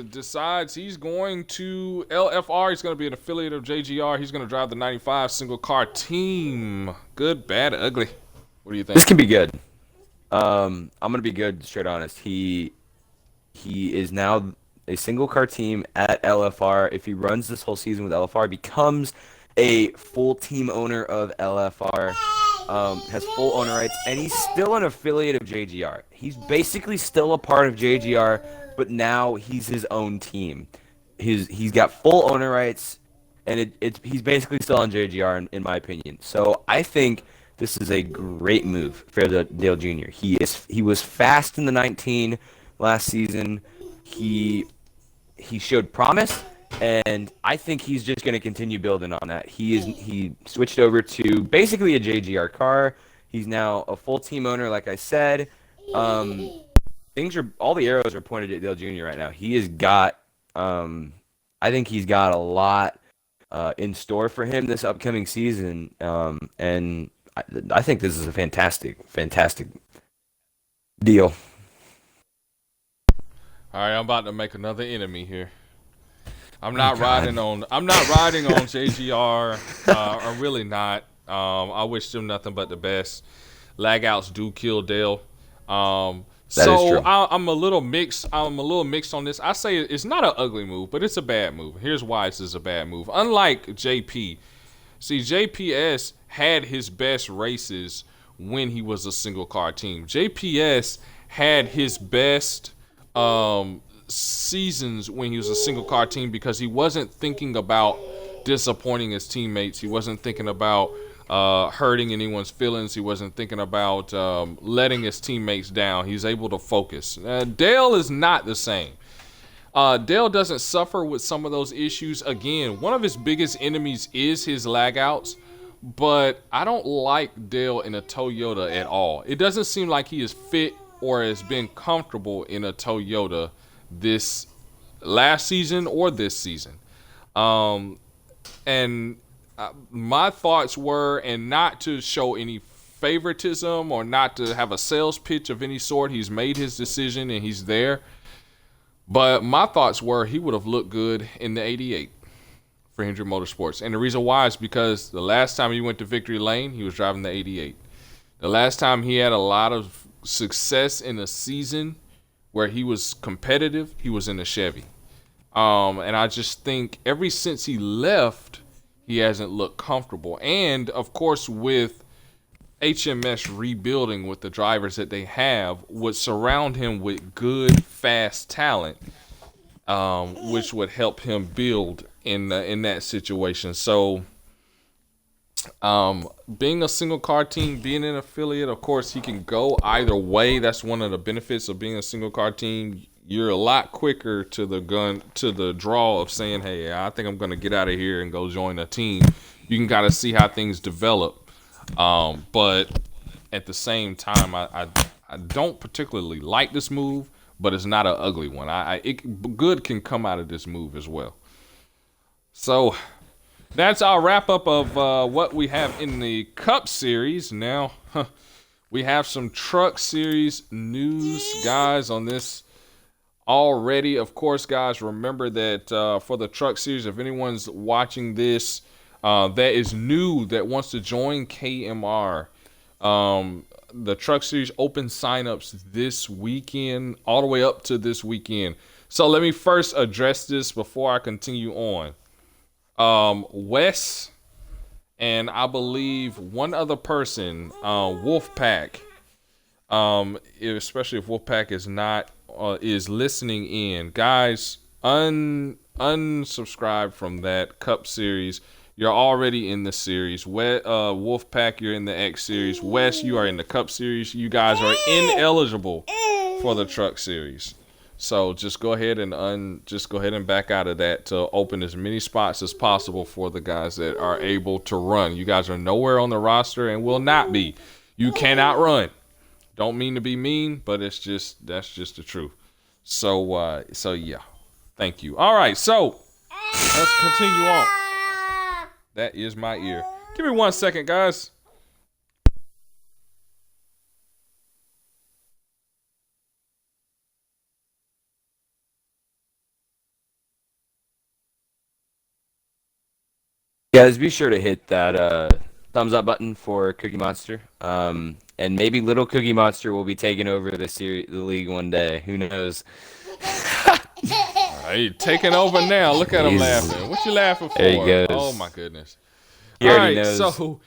decides he's going to LFR. He's going to be an affiliate of JGR. He's going to drive the 95 single car team. Good, bad, ugly. What do you think? This can be good. I'm going to be good, straight honest. He is now a single car team at LFR. If he runs this whole season with LFR, becomes a full team owner of LFR, has full owner rights, and he's still an affiliate of JGR. He's basically still a part of JGR, but now he's his own team. He's got full owner rights, and he's basically still on JGR in my opinion. So I think this is a great move for Dale Jr. He was fast in the 19 last season. He showed promise, and I think he's just going to continue building on that. He switched over to basically a JGR car. He's now a full team owner, like I said. All the arrows are pointed at Dale Jr. right now. He has got, I think he's got a lot in store for him this upcoming season, and I think this is a fantastic deal. All right, I'm about to make another enemy here. I'm not riding on JGR. I'm really not. I wish them nothing but the best. Lag outs do kill Dale. That is true. I'm a little mixed. I'm a little mixed on this. I say it's not an ugly move, but it's a bad move. Here's why this is a bad move. Unlike JP, see, JPS had his best races when he was a single car team. JPS had his best seasons when he was a single car team because he wasn't thinking about disappointing his teammates. He wasn't thinking about hurting anyone's feelings. He wasn't thinking about letting his teammates down. He's able to focus. Dale is not the same. Dale doesn't suffer with some of those issues. Again, one of his biggest enemies is his lag outs, but I don't like Dale in a Toyota at all. It doesn't seem like he is fit or has been comfortable in a Toyota this last season or this season. And my thoughts were, and not to show any favoritism or not to have a sales pitch of any sort, he's made his decision and he's there. But my thoughts were he would have looked good in the 88 for Hendrick Motorsports. And the reason why is because the last time he went to Victory Lane, he was driving the 88. The last time he had a lot of success in a season where he was competitive, he was in a Chevy. And I just think ever since he left, he hasn't looked comfortable. And, of course, with HMS rebuilding with the drivers that they have would surround him with good, fast talent, which would help him build in that situation. So, being a single car team, being an affiliate, of course, he can go either way. That's one of the benefits of being a single car team. You're a lot quicker to the draw of saying, hey, I think I'm going to get out of here and go join a team. You can kind of see how things develop. But at the same time, I don't particularly like this move, but it's not an ugly one. Good can come out of this move as well. So that's our wrap up of what we have in the Cup Series. Now we have some Truck Series news, guys, on this already. Of course, guys, remember that for the Truck Series, if anyone's watching this that is new that wants to join KMR, the Truck Series open signups this weekend, all the way up to this weekend. So let me first address this before I continue on. Wes and I believe one other person, Wolfpack, especially if Wolfpack is listening in, guys, unsubscribe from that Cup Series. You're already in the series. Wolfpack, you're in the X Series. Wes, you are in the Cup Series. You guys are ineligible for the Truck Series. So just go ahead and back out of that to open as many spots as possible for the guys that are able to run. You guys are nowhere on the roster and will not be. You cannot run. Don't mean to be mean, but that's just the truth. So yeah. Thank you. All right, so let's continue on. That is my ear. Give me 1 second, guys. Guys, be sure to hit that thumbs up button for Cookie Monster. And maybe little Cookie Monster will be taking over the league one day. Who knows? Hey, taking over now. Look at him laughing. What you laughing for? There he goes. Oh my goodness. He already knows. So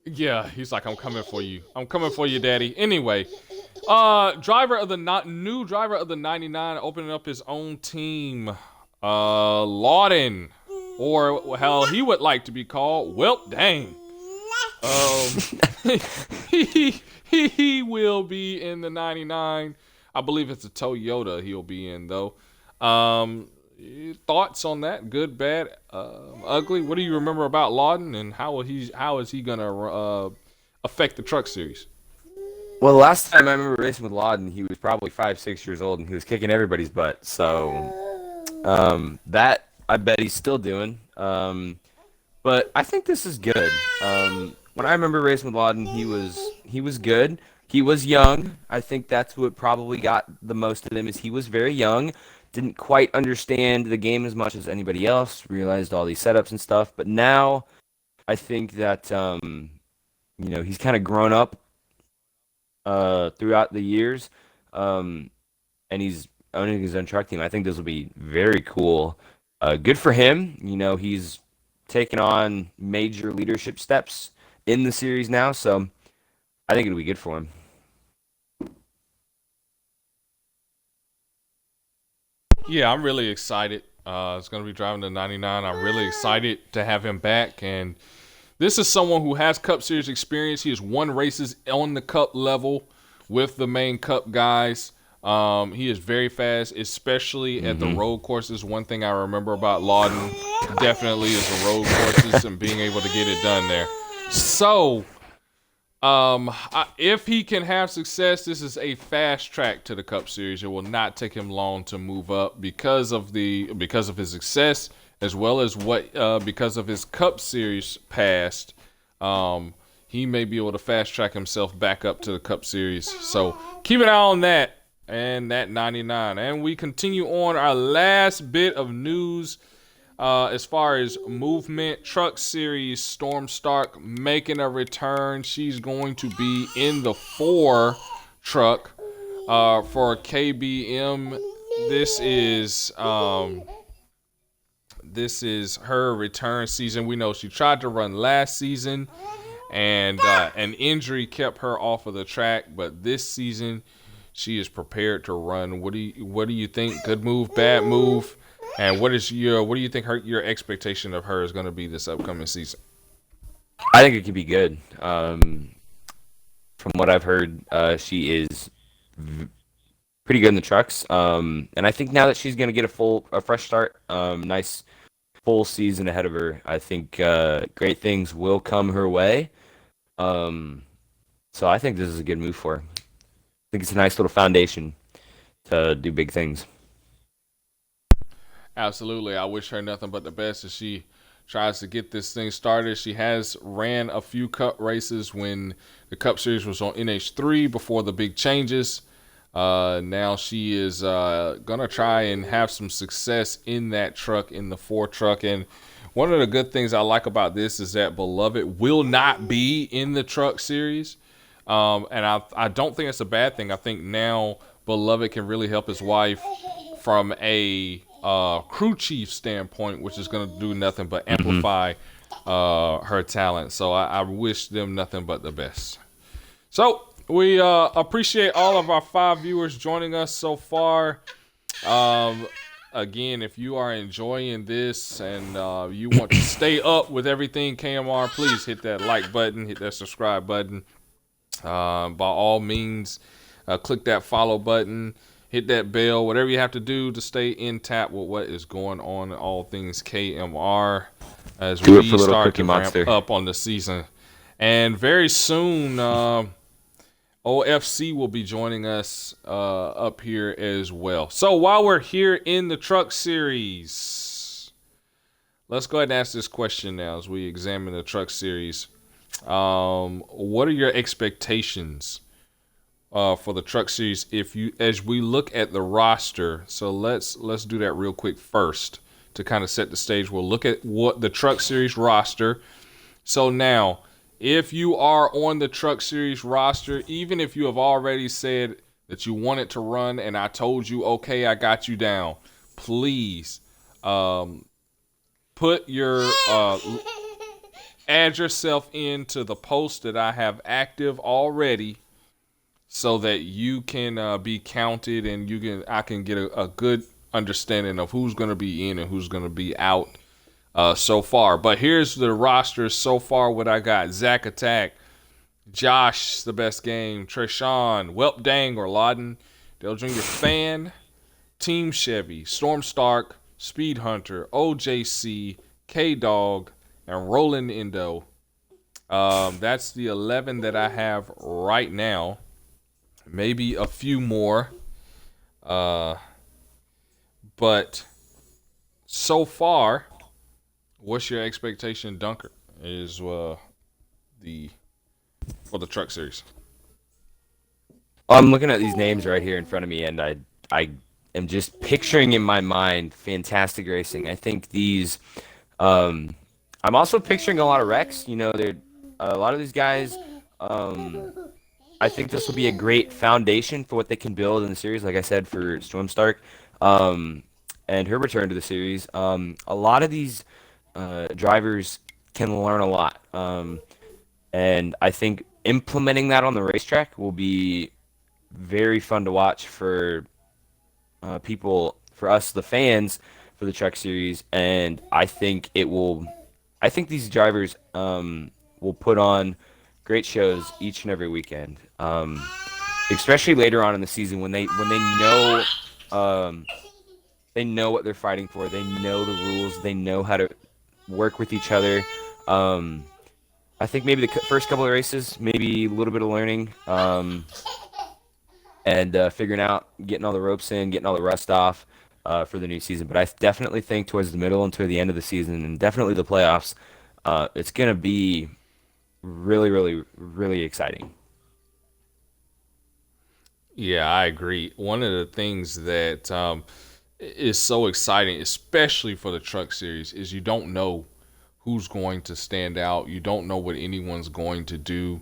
yeah, he's like, I'm coming for you. I'm coming for you, Daddy. Anyway, new driver of the 99 opening up his own team. Lawden, or how he would like to be called. Well, dang. He will be in the 99. I believe it's a Toyota he'll be in, though. Thoughts on that? Good, bad, ugly? What do you remember about Lawden, and how is he gonna affect the Truck Series? Well, the last time I remember racing with Lawden, he was probably 5-6 years old, and he was kicking everybody's butt. So that I bet he's still doing. But I think this is good. When I remember racing with Lawden, he was good. He was young. I think that's what probably got the most of him, is he was very young, didn't quite understand the game as much as anybody else, realized all these setups and stuff. But now I think that he's kind of grown up throughout the years, and he's owning his own truck team. I think this will be very cool. Good for him. He's taken on major leadership steps in the series now, so I think it'll be good for him. Yeah, I'm really excited. It's going to be driving the 99. I'm really excited to have him back. And this is someone who has Cup Series experience. He has won races on the Cup level with the main Cup guys. He is very fast, especially at the road courses. One thing I remember about Lawden definitely is the road courses and being able to get it done there. So, if he can have success, this is a fast track to the Cup Series. It will not take him long to move up because of his success, as well as because of his Cup Series past. He may be able to fast track himself back up to the Cup Series. So keep an eye on that and that 99. And we continue on our last bit of news. As far as movement, Truck Series, Storm Stark making a return. She's going to be in the 4 truck for KBM. This is her return season. We know she tried to run last season and an injury kept her off of the track. But this season, she is prepared to run. What do you think? Good move, bad move, and what do you think your expectation of her is going to be this upcoming season? I think it could be good. From what I've heard, she is pretty good in the trucks. And I think now that she's going to get a fresh start, nice full season ahead of her, I think great things will come her way. So I think this is a good move for her. I think it's a nice little foundation to do big things. Absolutely. I wish her nothing but the best as she tries to get this thing started. She has ran a few cup races when the Cup Series was on NH3 before the big changes. Now she is going to try and have some success in that truck, in the 4 truck. And one of the good things I like about this is that Beloved will not be in the Truck Series. And I don't think it's a bad thing. I think now Beloved can really help his wife from a crew chief standpoint, which is going to do nothing but amplify her talent. So I wish them nothing but the best. So we appreciate all of our 5 viewers joining us so far. Again, if you are enjoying this and you want to stay up with everything KMR, please hit that like button, hit that subscribe button. By all means, click that follow button, hit that bell, whatever you have to do to stay in tap with what is going on in all things KMR as we start to ramp up on the season. And very soon, OFC will be joining us up here as well. So while we're here in the Truck Series, let's go ahead and ask this question now as we examine the Truck Series. What are your expectations for the Truck Series as we look at the roster? So let's do that real quick first to kind of set the stage. We'll look at what the Truck Series roster. So now, if you are on the Truck Series roster, even if you have already said that you want it to run and I told you, okay, I got you down, please put your add yourself into the post that I have active already so that you can be counted and I can get a good understanding of who's going to be in and who's going to be out so far. But here's the roster so far, what I got. Zach Attack, Josh, the best game, Treshawn, Welp Dang or Laden, Dale Jr. Fan, Team Chevy, Storm Stark, Speed Hunter, OJC, K-Dog, and Roland Indo. That's the 11 that I have right now. Maybe a few more. But so far, what's your expectation, Dunker, is for the Truck Series? I'm looking at these names right here in front of me, and I am just picturing in my mind fantastic racing. I think these. I'm also picturing a lot of wrecks. You know, a lot of these guys. I think this will be a great foundation for what they can build in the series. Like I said, for Storm Stark, and her return to the series. A lot of these drivers can learn a lot, and I think implementing that on the racetrack will be very fun to watch for people, for us, the fans, for the Truck Series. And I think these drivers will put on great shows each and every weekend, especially later on in the season when they know what they're fighting for. They know the rules. They know how to work with each other. I think maybe the first couple of races, maybe a little bit of learning, and figuring out, getting all the ropes in, getting all the rust off for the new season. But I definitely think towards the middle and toward the end of the season, and definitely the playoffs, it's going to be really, really, really exciting. Yeah, I agree. One of the things that is so exciting, especially for the Truck Series, is you don't know who's going to stand out. You don't know what anyone's going to do,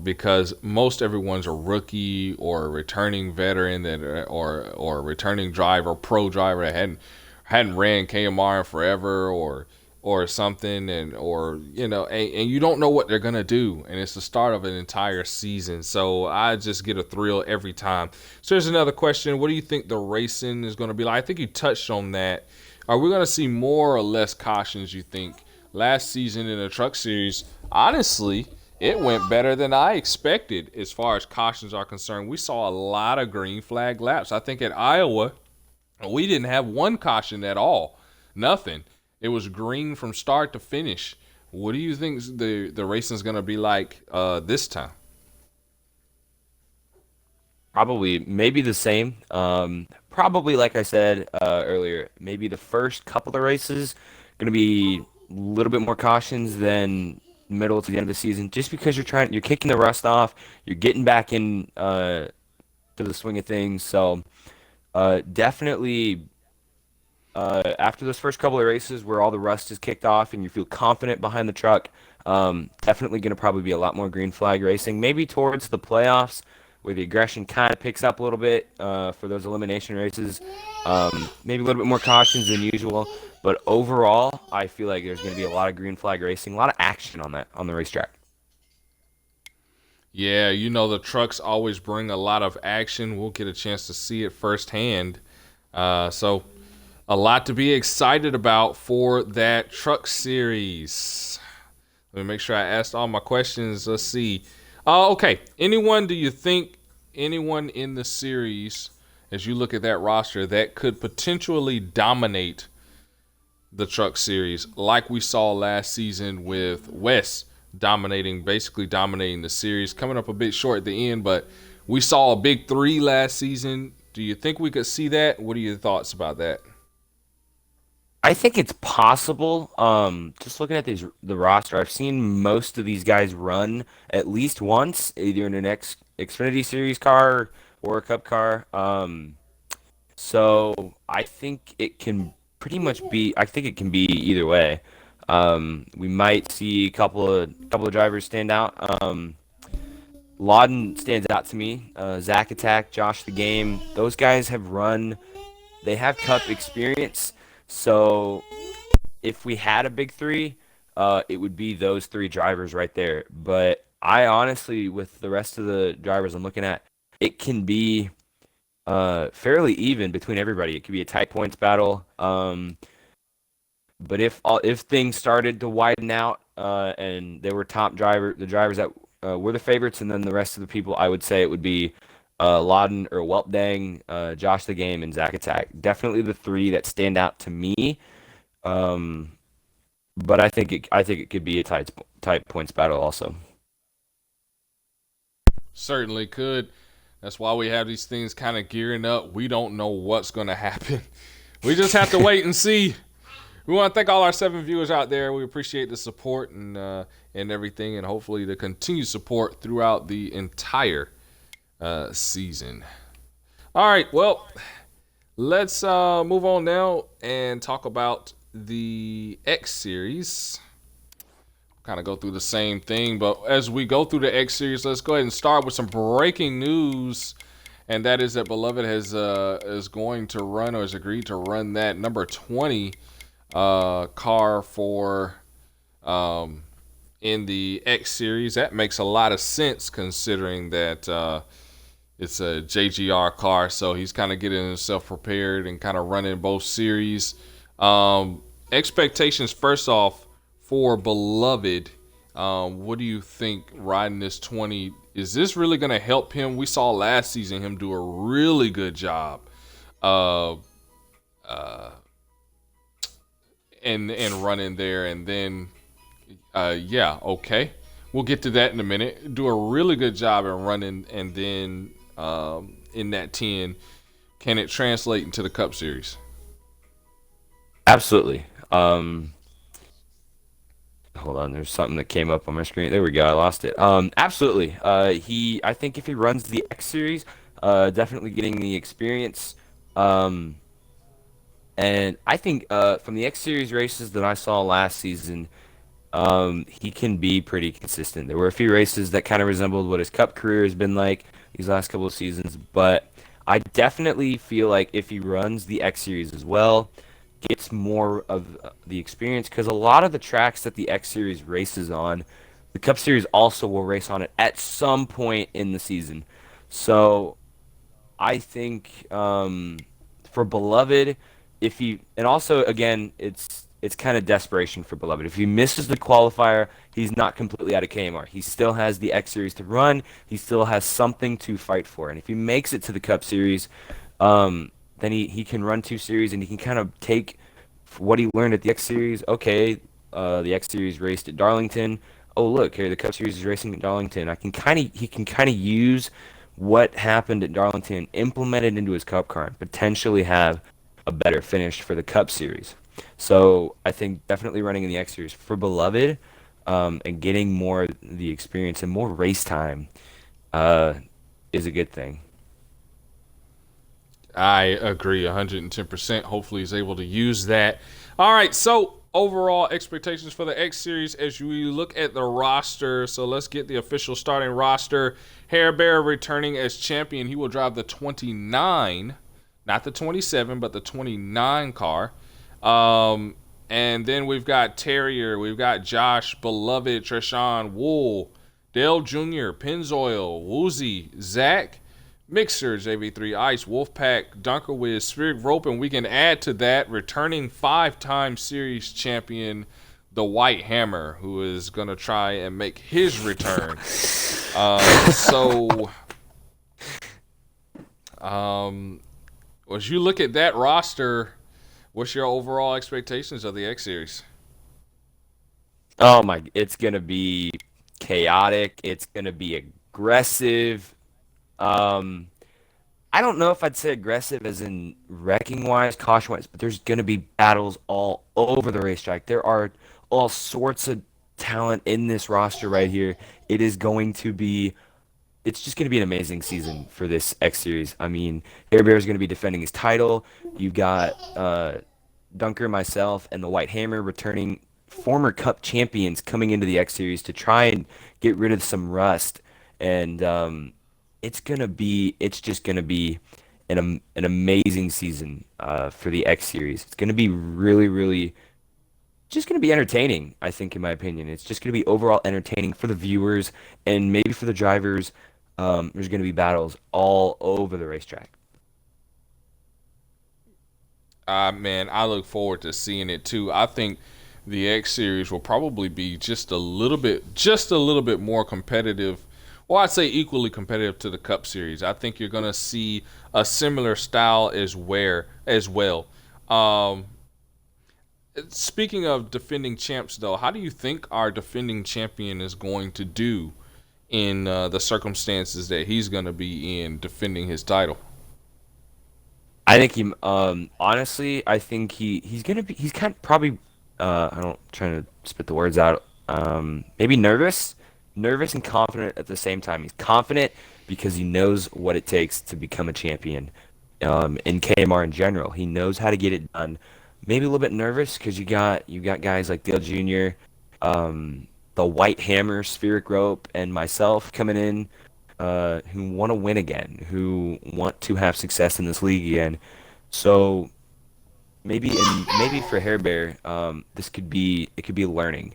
because most everyone's a rookie or a returning veteran or a returning driver, pro driver that hadn't ran KMR in forever, or or something, and and you don't know what they're gonna do, and it's the start of an entire season. So I just get a thrill every time. So here's another question: what do you think the racing is gonna be like? I think you touched on that. Are we gonna see more or less cautions? You think last season in the Truck Series, honestly, it went better than I expected as far as cautions are concerned. We saw a lot of green flag laps. I think at Iowa, we didn't have one caution at all. Nothing. It was green from start to finish. What do you think the racing is going to be like this time? Probably, maybe the same. Probably, like I said earlier, maybe the first couple of races going to be a little bit more cautions than middle to the end of the season, just because you're kicking the rust off, you're getting back in to the swing of things. So definitely after those first couple of races where all the rust is kicked off and you feel confident behind the truck, definitely going to probably be a lot more green flag racing. Maybe towards the playoffs where the aggression kind of picks up a little bit for those elimination races. Maybe a little bit more cautions than usual. But overall, I feel like there's going to be a lot of green flag racing, a lot of action on the racetrack. Yeah, the trucks always bring a lot of action. We'll get a chance to see it firsthand. So a lot to be excited about for that Truck Series. Let me make sure I asked all my questions. Let's see. Okay. Do you think anyone in the series, as you look at that roster, that could potentially dominate the Truck Series like we saw last season with Wes basically dominating the series, coming up a bit short at the end, but we saw a big three last season. Do you think we could see that? What are your thoughts about that? I think it's possible. Just looking at the roster, I've seen most of these guys run at least once, either in an Xfinity Series car or a Cup car. So I think it can pretty much be. I think it can be either way. We might see a couple of drivers stand out. Lawden stands out to me. Zach Attack, Josh the Game. Those guys have run. They have Cup experience. So if we had a big three, it would be those three drivers right there. But I honestly, with the rest of the drivers I'm looking at, it can be fairly even between everybody. It could be a tight points battle. But if things started to widen out and there were the drivers that were the favorites, and then the rest of the people, I would say it would be Lawden or Welpdang, Josh the Game, and Zach Attack. Definitely the three that stand out to me. Um, but I think it could be a tight points battle also. Certainly could. That's why we have these things kind of gearing up. We don't know what's going to happen. We just have to wait and see. We want to thank all our 7 viewers out there. We appreciate the support and everything, and hopefully the continued support throughout the entire season. All right, well, let's move on now and talk about the X Series. Kind of go through the same thing, but as we go through the X Series, let's go ahead and start with some breaking news, and that is that Beloved is going to run, or has agreed to run, that number 20 car for in the X Series. That makes a lot of sense considering that it's a JGR car, so he's kind of getting himself prepared and kind of running both series. Expectations first off for Beloved. What do you think riding this 20? Is this really going to help him? We saw last season him do a really good job and running there, and then yeah, okay, we'll get to that in a minute. Do a really good job in running, and then in that 10, can it translate into the Cup Series? Absolutely. Hold on, there's something that came up on my screen. There we go. I lost it. Absolutely. I think if he runs the X Series, definitely getting the experience. Um, and I think from the X Series races that I saw last season, he can be pretty consistent. There were a few races that kind of resembled what his Cup career has been like these last couple of seasons, but I definitely feel like if he runs the X Series as well, gets more of the experience because a lot of the tracks that the X Series races on, the Cup Series also will race on it at some point in the season. So I think for Beloved, if he and also again, it's kind of desperation for Beloved. If he misses the qualifier, he's not completely out of KMR. He still has the X Series to run. He still has something to fight for. And if he makes it to the Cup Series, then he can run 2 series and he can kind of take what he learned at the X Series. Okay, the X Series raced at Darlington. Oh look, here the Cup Series is racing at Darlington. He can kind of use what happened at Darlington, implement it into his Cup car, and potentially have a better finish for the Cup Series. So I think definitely running in the X Series for Beloved, and getting more the experience and more race time uh, is a good thing. I agree 110%. Hopefully, he's able to use that. All right, so overall expectations for the X Series as we look at the roster. So let's get the official starting roster. Hair Bear returning as champion. He will drive the 29, not the 27, but the 29 car. And then we've got Terrier, we've got Josh, Beloved, Treshawn, Wool, Dale Jr., Pennzoil, Woozy, Zach, Mixer, JV3 Ice, Wolfpack, Dunkerwiz, Spirit Rope, and we can add to that returning 5-time series champion, the White Hammer, who is going to try and make his return. So, as you look at that roster, what's your overall expectations of the X Series? Oh my, it's gonna be chaotic. It's gonna be aggressive. Um, I don't know if I'd say aggressive as in wrecking wise, caution wise, but there's gonna be battles all over the racetrack. There are all sorts of talent in this roster right here. It is going to be it's just going to be an amazing season for this X Series. I mean, Air Bear is going to be defending his title. You've got Dunker, myself, and the White Hammer returning former Cup champions coming into the X Series to try and get rid of some rust. And it's just gonna be an amazing season for the X Series. It's gonna be really, really just going to be entertaining, I think, in my opinion. It's just going to be overall entertaining for the viewers and maybe for the drivers. There's going to be battles all over the racetrack. Man, I look forward to seeing it too. I think the X Series will probably be just a little bit more competitive. Well, I'd say equally competitive to the Cup Series. I think you're gonna see a similar style as well. Um, Speaking of defending champs, though, how do you think our defending champion is going to do in the circumstances that he's going to be in defending his title? I think honestly, I think he's gonna be he's kind of probably I don't trying to spit the words out. Maybe nervous and confident at the same time. He's confident because he knows what it takes to become a champion. In KMR in general, he knows how to get it done. Maybe a little bit nervous because you got guys like Dale Jr., the White Hammer, Spheric Rope, and myself coming in who want to win again, who want to have success in this league again. So maybe for Hair Bear, this could be learning.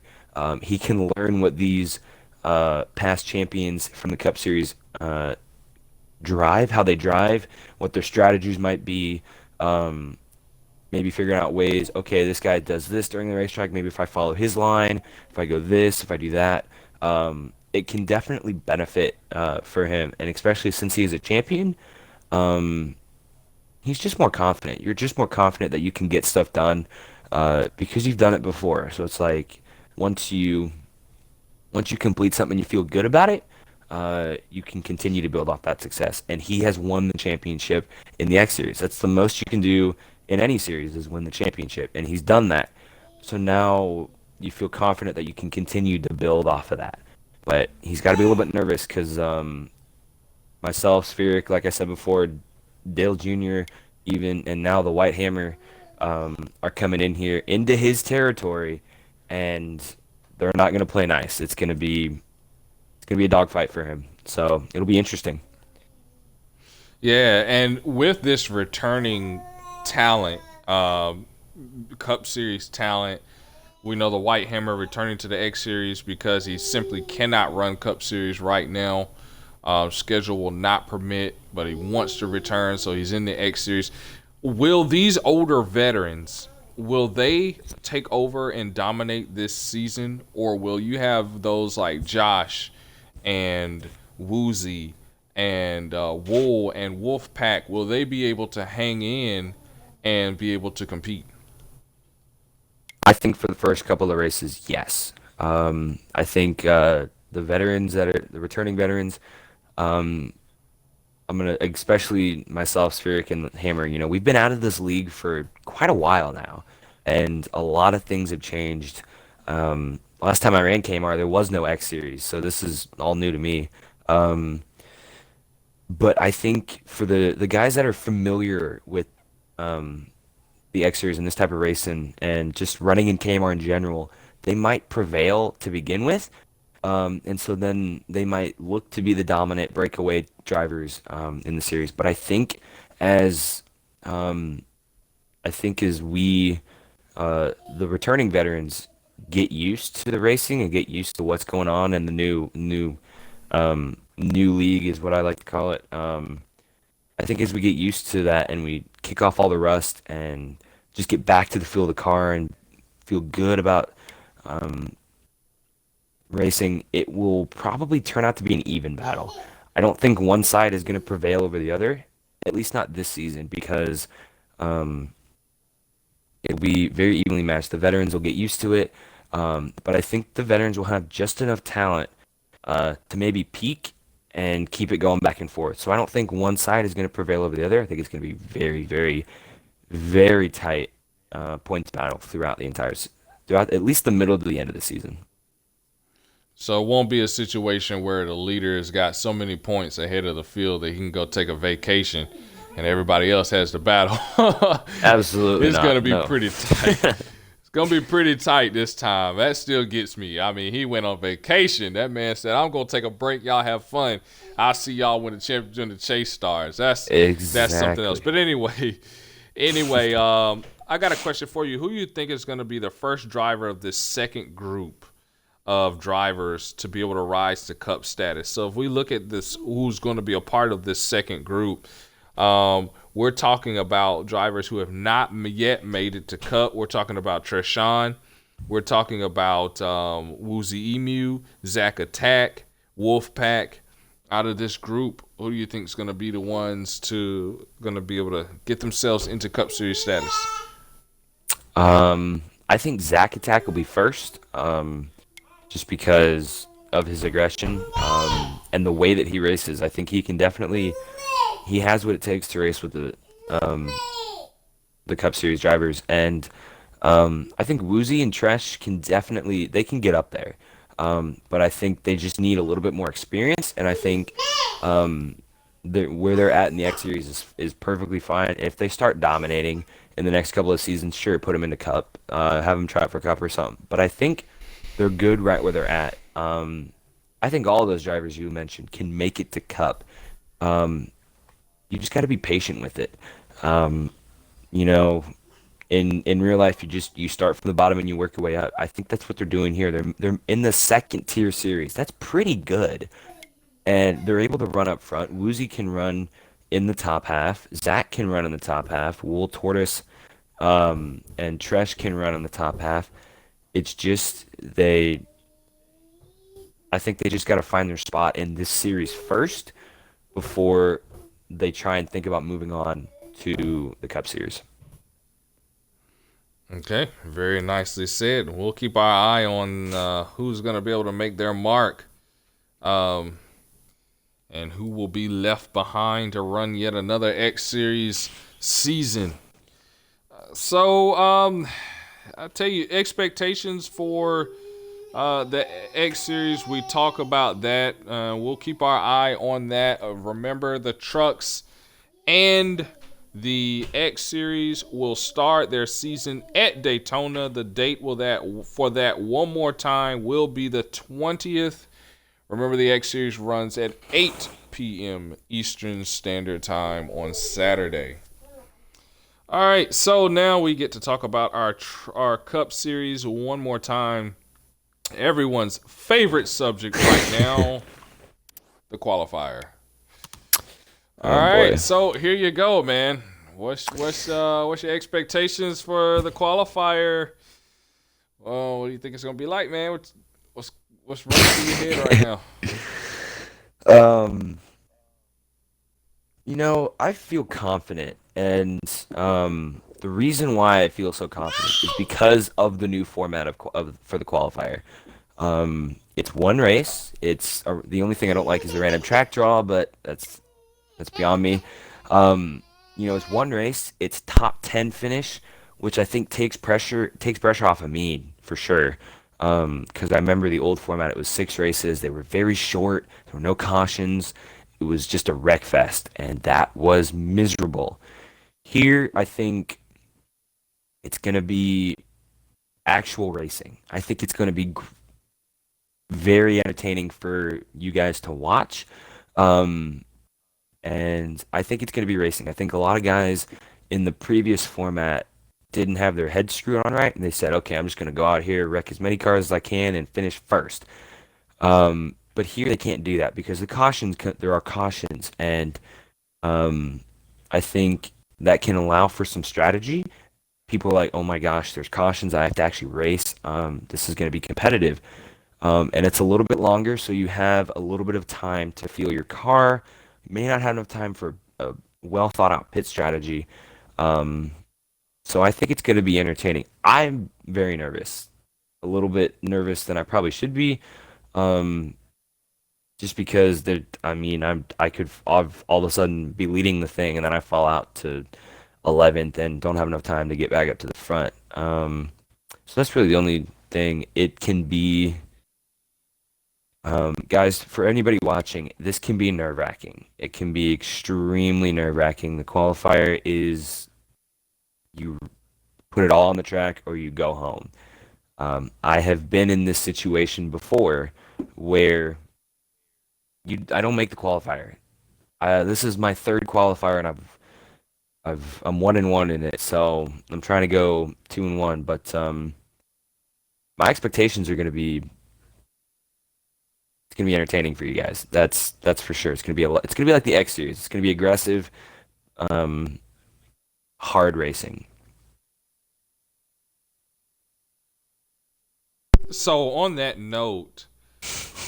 He can learn what these past champions from the Cup Series drive, how they drive, what their strategies might be. Maybe figuring out ways. Okay, this guy does this during the racetrack. Maybe if I follow his line, if I go this, if I do that. It can definitely benefit for him, and especially since he is a champion, um, he's just more confident. You're just more confident that you can get stuff done because you've done it before. So it's like once you once you complete something, you feel good about it. You can continue to build off that success, and he has won the championship in the X Series. That's the most you can do in any series is win the championship, and he's done that. So now you feel confident that you can continue to build off of that. But he's got to be a little bit nervous because myself, Spheric, like I said before, Dale Jr., even, and now the White Hammer are coming in here into his territory, and they're not going to play nice. It's gonna be a dogfight for him. So it'll be interesting. Yeah, and with this returning talent, Cup Series talent. We know the White Hammer returning to the X Series because he simply cannot run Cup Series right now. Schedule will not permit, but he wants to return, so he's in the X Series. Will these older veterans, will they take over and dominate this season, or will you have those like Josh and Woozy and Wool and Wolfpack? Will they be able to hang in and be able to compete? I think for the first couple of races, yes. I think the veterans that are the returning veterans, um, I'm gonna, especially myself, Spheric, and Hammer. You know, we've been out of this league for quite a while now, and a lot of things have changed. Last time I ran KMR, there was no X Series, so this is all new to me. Um, but I think for the guys that are familiar with um, the X Series and this type of racing and just running in KMR in general, they might prevail to begin with. And so then they might look to be the dominant breakaway drivers in the series. But as um, I think as we the returning veterans get used to the racing and get used to what's going on in the new league is what I like to call it. I think as we get used to that and we kick off all the rust and just get back to the feel of the car and feel good about um, racing, it will probably turn out to be an even battle. I don't think one side is going to prevail over the other, at least not this season, because um, it'll be very evenly matched. The veterans will get used to it, but I think the veterans will have just enough talent to maybe peak and keep it going back and forth. So I don't think one side is going to prevail over the other. I think it's going to be very, very, very tight points battle throughout at least the middle to the end of the season. So it won't be a situation where the leader has got so many points ahead of the field that he can go take a vacation and everybody else has to battle. Absolutely It's not. going to be No. pretty tight. It's going to be pretty tight this time. That still gets me. I mean, he went on vacation. That man said, I'm going to take a break. Y'all have fun. I'll see y'all when the championship and the chase starts. That's something else. Exactly. But anyway, I got a question for you. Who do you think is going to be the first driver of this second group of drivers to be able to rise to Cup status? So if we look at this, who's going to be a part of this second group, we're talking about drivers who have not yet made it to Cup. We're talking about Treshawn. We're talking about Woozy Emu, Zach Attack, Wolfpack. Out of this group, who do you think is going to be the ones going to be able to get themselves into Cup Series status? I think Zach Attack will be first, just because of his aggression and the way that he races. I think he has what it takes to race with the Cup Series drivers, and I think Woozy and Tresh they can get up there. But I think they just need a little bit more experience, and I think where they're at in the X Series is perfectly fine. If they start dominating in the next couple of seasons, sure, put them into Cup, have them try it for Cup or something. But I think they're good right where they're at. I think all of those drivers you mentioned can make it to Cup. You just got to be patient with it. You know, in real life, you start from the bottom and you work your way up. I think that's what they're doing here. They're in the second tier series. That's pretty good, and they're able to run up front. Woozy can run in the top half. Zach can run in the top half. Wool Tortoise and Tresh can run in the top half. It's just I think they just got to find their spot in this series first before they try and think about moving on to the Cup Series. Okay, very nicely said. We'll keep our eye on who's going to be able to make their mark, and who will be left behind to run yet another X Series season. So, I tell you, expectations for the X Series. We talk about that. We'll keep our eye on that. Remember, the trucks and the X Series will start their season at Daytona. The date for that one more time will be the 20th. Remember, the X Series runs at 8 p.m. Eastern Standard Time on Saturday. All right, so now we get to talk about our Cup series one more time. Everyone's favorite subject right now, the qualifier. All Oh right, boy. so here you go, man. What's your expectations for the qualifier? Oh, what do you think it's gonna be like, man? What's what's running through your head right now? um, I feel confident, and the reason why I feel so confident is because of the new format for the qualifier. It's one race. The only thing I don't like is the random track draw, but that's beyond me. Um, it's one race. It's top 10 finish, which I think takes pressure off of me for sure. Because I remember the old format, it was 6 races. They were very short. There were no cautions. It was just a wreck fest, and that was miserable. Here, I think it's gonna be actual racing. I think it's gonna be very entertaining for you guys to watch. Um, and I think it's going to be racing. I think a lot of guys in the previous format didn't have their heads screwed on right, and they said, "Okay, I'm just going to go out here, wreck as many cars as I can, and finish first." But here they can't do that because there are cautions, and um, I think that can allow for some strategy. People are like, "Oh my gosh, there's cautions. I have to actually race. This is going to be competitive." And it's a little bit longer, so you have a little bit of time to feel your car. You may not have enough time for a well thought out pit strategy. Um, so I think it's going to be entertaining. I'm very nervous, a little bit nervous than I probably should be, um, just because I could all of a sudden be leading the thing and then I fall out to 11th and don't have enough time to get back up to the front. So that's really the only thing. It can be. Guys, for anybody watching, this can be nerve-wracking. It can be extremely nerve-wracking. The qualifier is you put it all on the track or you go home. I have been in this situation before where I don't make the qualifier. This is my third qualifier and I'm 1-1 in it, so I'm trying to go 2-1. But my expectations are going to be it's gonna be entertaining for you guys. That's for sure. It's gonna be like the X series. It's gonna be aggressive, um, hard racing. So on that note,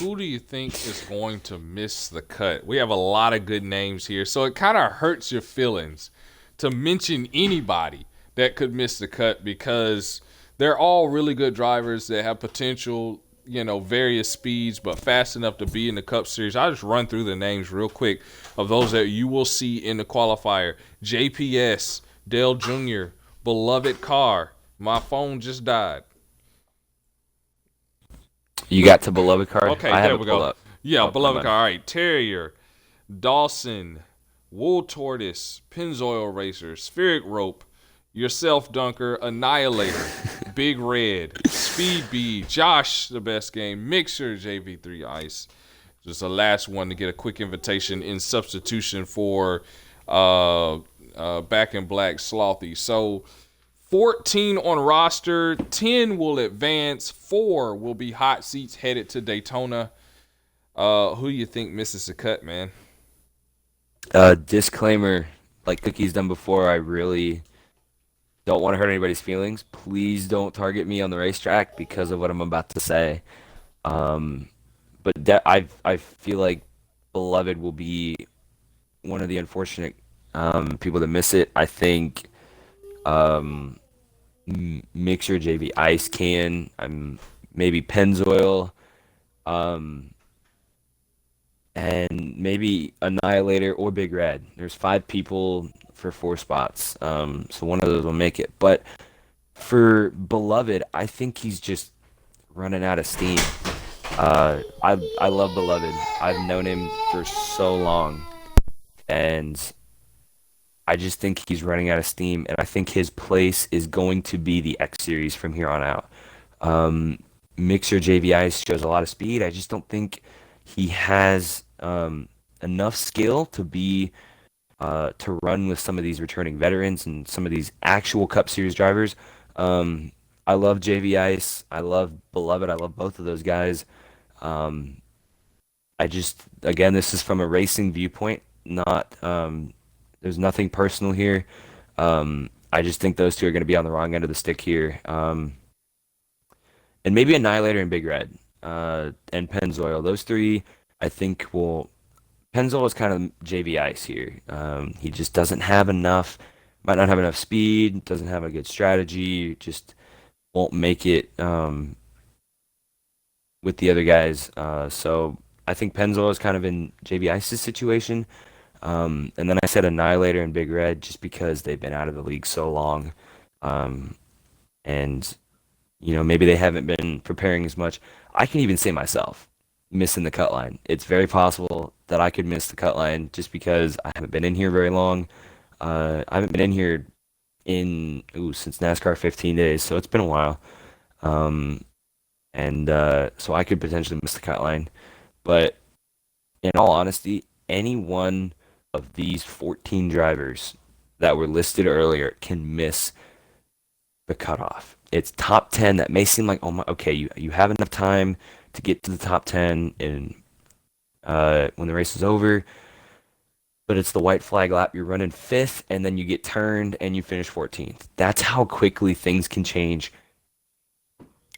who do you think is going to miss the cut? We have a lot of good names here, so it kind of hurts your feelings to mention anybody that could miss the cut because they're all really good drivers that have potential, various speeds, but fast enough to be in the Cup Series. I'll just run through the names real quick of those that you will see in the qualifier. JPS, Dale Jr., Beloved Car. My phone just died. You got to beloved car. Okay, I have there it we pulled go. up. Yeah, Oh, never Beloved mind. Car. All right, Terrier, Dawson, Wool Tortoise, Pennzoil Racer, Spheric Rope, Yourself Dunker, Annihilator, Big Red, Speed B, Josh, the best game, Mixer, JV3 Ice. Just the last one to get a quick invitation in substitution for Back in Black Slothy. So 14 on roster, 10 will advance, 4 will be hot seats headed to Daytona. Who do you think misses the cut, man? Disclaimer, like Cookie's done before, I really don't want to hurt anybody's feelings. Please don't target me on the racetrack because of what I'm about to say. Um, but I feel like beloved will be one of the unfortunate people that miss it. I think um, Mixer, JV Ice can, maybe Pennzoil, um, and maybe Annihilator or Big Red. There's 5 people for 4 spots, so one of those will make it. But for Beloved, I think he's just running out of steam. I love Beloved. I've known him for so long, and I just think he's running out of steam, and I think his place is going to be the X Series from here on out. Um, Mixer JVI shows a lot of speed. I just don't think he has enough skill to be to run with some of these returning veterans and some of these actual Cup Series drivers. I love JV Ice. I love Beloved. I love both of those guys. Um, I just, again, this is from a racing viewpoint, not, there's nothing personal here. I just think those two are going to be on the wrong end of the stick here. And maybe Annihilator and Big Red, and Pennzoil. Those three, I think, will. Pennzoil is kind of JV Ice here. He just doesn't have enough, might not have enough speed, doesn't have a good strategy, just won't make it with the other guys. So I think Pennzoil is kind of in JV Ice's situation. And then I said Annihilator and Big Red just because they've been out of the league so long. And maybe they haven't been preparing as much. I can even say myself, missing the cut line. It's very possible that I could miss the cut line just because I haven't been in here very long. I haven't been in here since NASCAR 15 days, so it's been a while. And so I could potentially miss the cut line. But in all honesty, any one of these 14 drivers that were listed earlier can miss the cutoff. It's top 10. That may seem like, oh my, okay, you have enough time to get to the top 10 in when the race is over, but it's the white flag lap. You're running 5th, and then you get turned and you finish 14th. That's how quickly things can change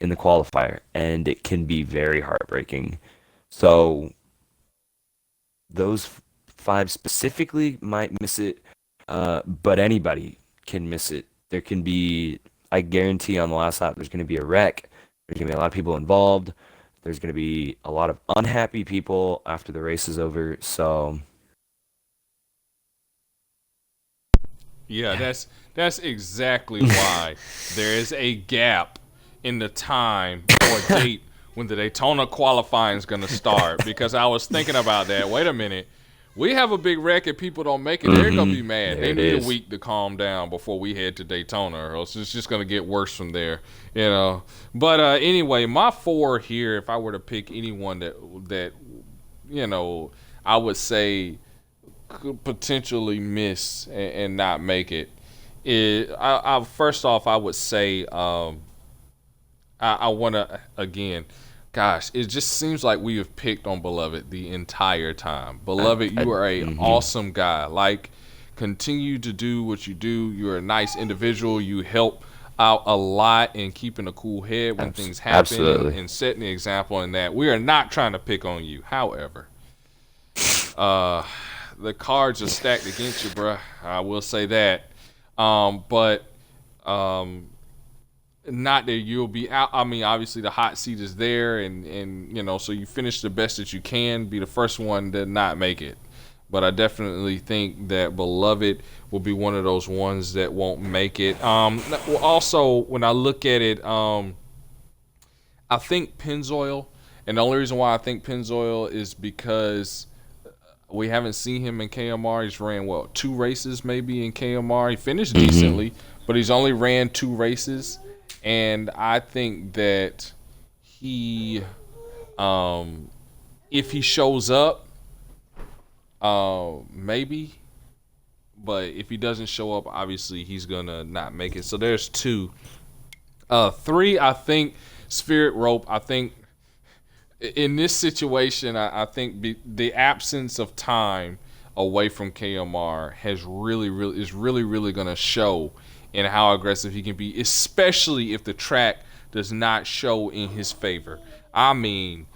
in the qualifier, and it can be very heartbreaking. So those 5 specifically might miss it, but anybody can miss it. There can be, I guarantee on the last lap, there's going to be a wreck. There's going to be a lot of people involved. There's going to be a lot of unhappy people after the race is over. So, Yeah, that's exactly why there is a gap in the time or date when the Daytona qualifying is going to start. Because I was thinking about that. Wait a minute. We have a big wreck if people don't make it. They're going to be mad. They need a week to calm down before we head to Daytona, or else it's just going to get worse from there, But anyway, my 4 here, if I were to pick anyone that I would say could potentially miss and not make it, first off, I would say I want to, again, gosh, it just seems like we have picked on Beloved the entire time. Beloved, you are an awesome guy. Like, continue to do what you do. You're a nice individual. You help out a lot in keeping a cool head when things happen and setting the example in that. We are not trying to pick on you. However, the cards are stacked against you, bruh. I will say that. But not that you'll be out. I mean, obviously the hot seat is there, and so you finish the best that you can. Be the first one to not make it. But I definitely think that Beloved will be one of those ones that won't make it. Also, when I look at it, I think Pennzoil, and the only reason why I think Pennzoil is because we haven't seen him in KMR. He's ran, 2 races maybe in KMR. He finished decently, but he's only ran 2 races. And I think that he, if he shows up, maybe. But if he doesn't show up, obviously he's going to not make it. So there's 2. 3, I think Spirit Rope. I think in this situation, I think the absence of time away from KMR is really going to show in how aggressive he can be, especially if the track does not show in his favor. I mean,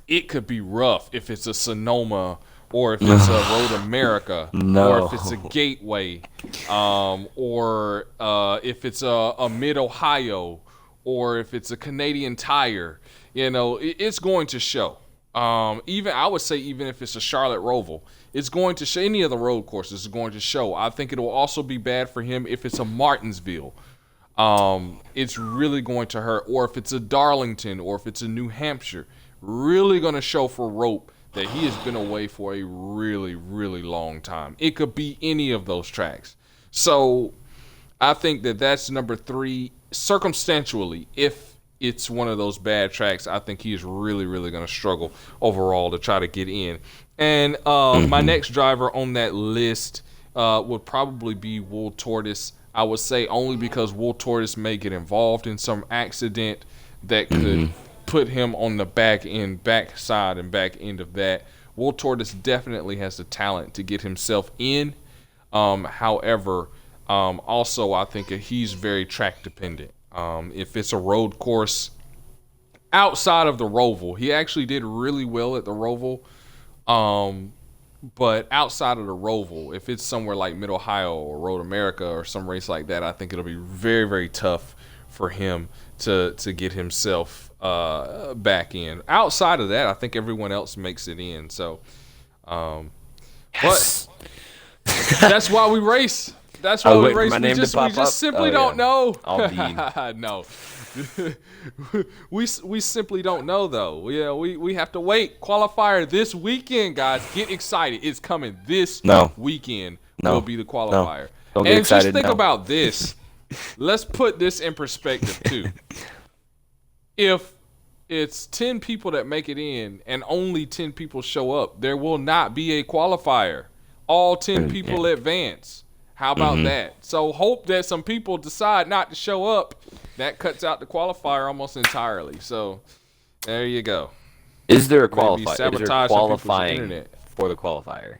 it could be rough if it's a Sonoma, or if it's a Road America, or if it's a Gateway, or if it's a Mid-Ohio, or if it's a Canadian Tire. It's going to show. I would say even if it's a Charlotte Roval, it's going to show. Any of the road courses is going to show. I think it will also be bad for him if it's a Martinsville. It's really going to hurt. Or if it's a Darlington, or if it's a New Hampshire, really going to show for Rope that he has been away for a really, really long time. It could be any of those tracks. So I think that's number 3. Circumstantially, if it's one of those bad tracks, I think he is really, really going to struggle overall to try to get in. And my next driver on that list would probably be Wool Tortoise. I would say only because Wool Tortoise may get involved in some accident that could put him on the back end of that. Wool Tortoise definitely has the talent to get himself in. However, also I think he's very track dependent. If it's a road course outside of the Roval, he actually did really well at the Roval. But outside of the Roval, if it's somewhere like Mid Ohio or Road America or some race like that, I think it'll be very, very tough for him to get himself back in. Outside of that, I think everyone else makes it in. So, Yes. but that's why we race. That's why we race. We just simply don't know. No. we simply don't know though. Yeah, we have to wait. Qualifier this weekend, guys. Get excited. It's coming this weekend. Will be the qualifier. Don't get excited, just think about this. Let's put this in perspective too. If it's 10 people that make it in and only 10 people show up, there will not be a qualifier. All 10 people advance. How about that? So hope that some people decide not to show up. That cuts out the qualifier almost entirely. So there you go. Is there a qualifier? Is there qualifying for the qualifier?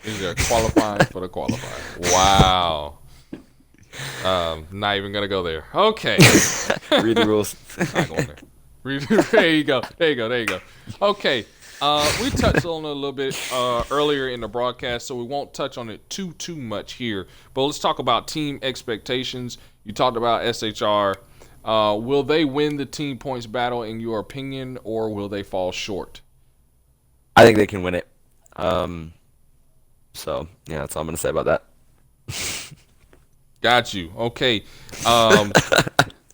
Is there qualifying for the qualifier? Wow. Not even gonna go there. Okay. Read the rules. Not going there. There you go. Okay. We touched on it a little bit earlier in the broadcast, so we won't touch on it too much here. But let's talk about team expectations. You talked about SHR. Will they win the team points battle in your opinion, or will they fall short? I think they can win it. So yeah, that's all I'm gonna say about that. Got you. Okay.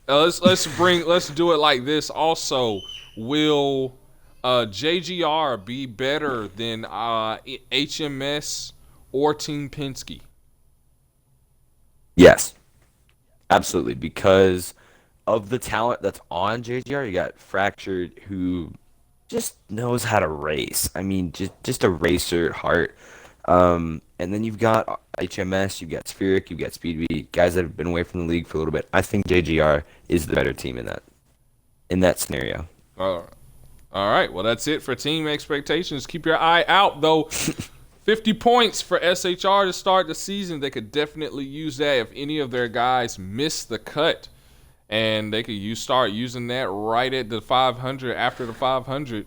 Let's do it like this. Also, will JGR be better than HMS or Team Penske? Yes, absolutely. Because of the talent that's on JGR, you got Fractured, who just knows how to race. I mean, just a racer at heart. And then you've got HMS, you've got Spheric, you've got Speedweed, guys that have been away from the league for a little bit. I think JGR is the better team in that scenario. All right. Well, that's it for team expectations. Keep your eye out, though. 50 points for SHR to start the season. They could definitely use that if any of their guys miss the cut. And they could start using that right at the 500, after the 500.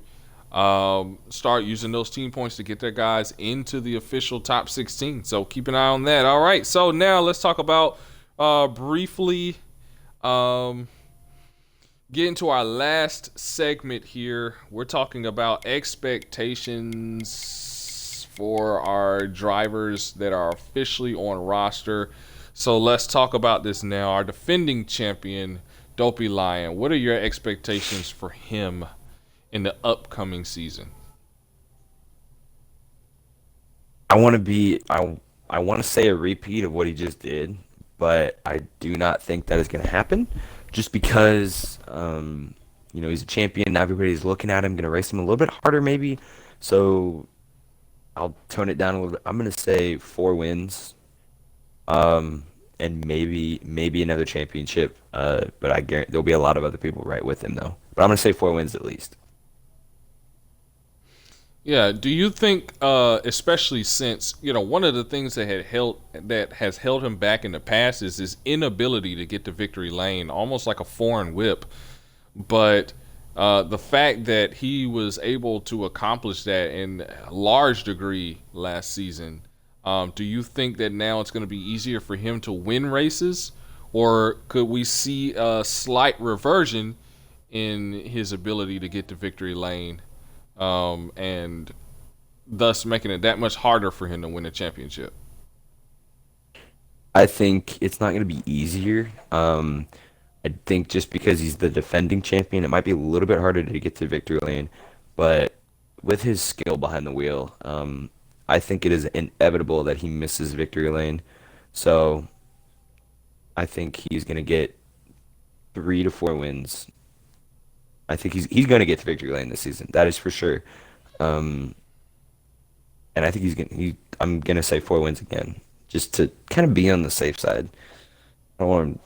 Start using those team points to get their guys into the official top 16. So keep an eye on that. All right. So now let's talk about briefly get into our last segment here. We're talking about expectations for our drivers that are officially on roster. So let's talk about this now. Our defending champion, Dopey Lion. What are your expectations for him in the upcoming season? I want to say a repeat of what he just did, but I do not think that is going to happen. Just because, he's a champion. Now everybody's looking at him, going to race him a little bit harder maybe. So I'll tone it down a little bit. I'm going to say 4 wins, and maybe another championship. But I guarantee there'll be a lot of other people right with him though. But I'm going to say 4 wins at least. Yeah. Do you think, especially since one of the things that has held him back in the past is his inability to get to victory lane, almost like a foreign whip. But the fact that he was able to accomplish that in a large degree last season, do you think that now it's going to be easier for him to win races, or could we see a slight reversion in his ability to get to victory lane? And thus making it that much harder for him to win a championship? I think it's not going to be easier. I think just because he's the defending champion, it might be a little bit harder to get to victory lane. But with his skill behind the wheel, I think it is inevitable that he misses victory lane. So I think he's going to get 3 to 4 wins. I think he's going to get to victory lane this season. That is for sure. and I think I'm gonna say 4 wins again, just to kind of be on the safe side. I don't want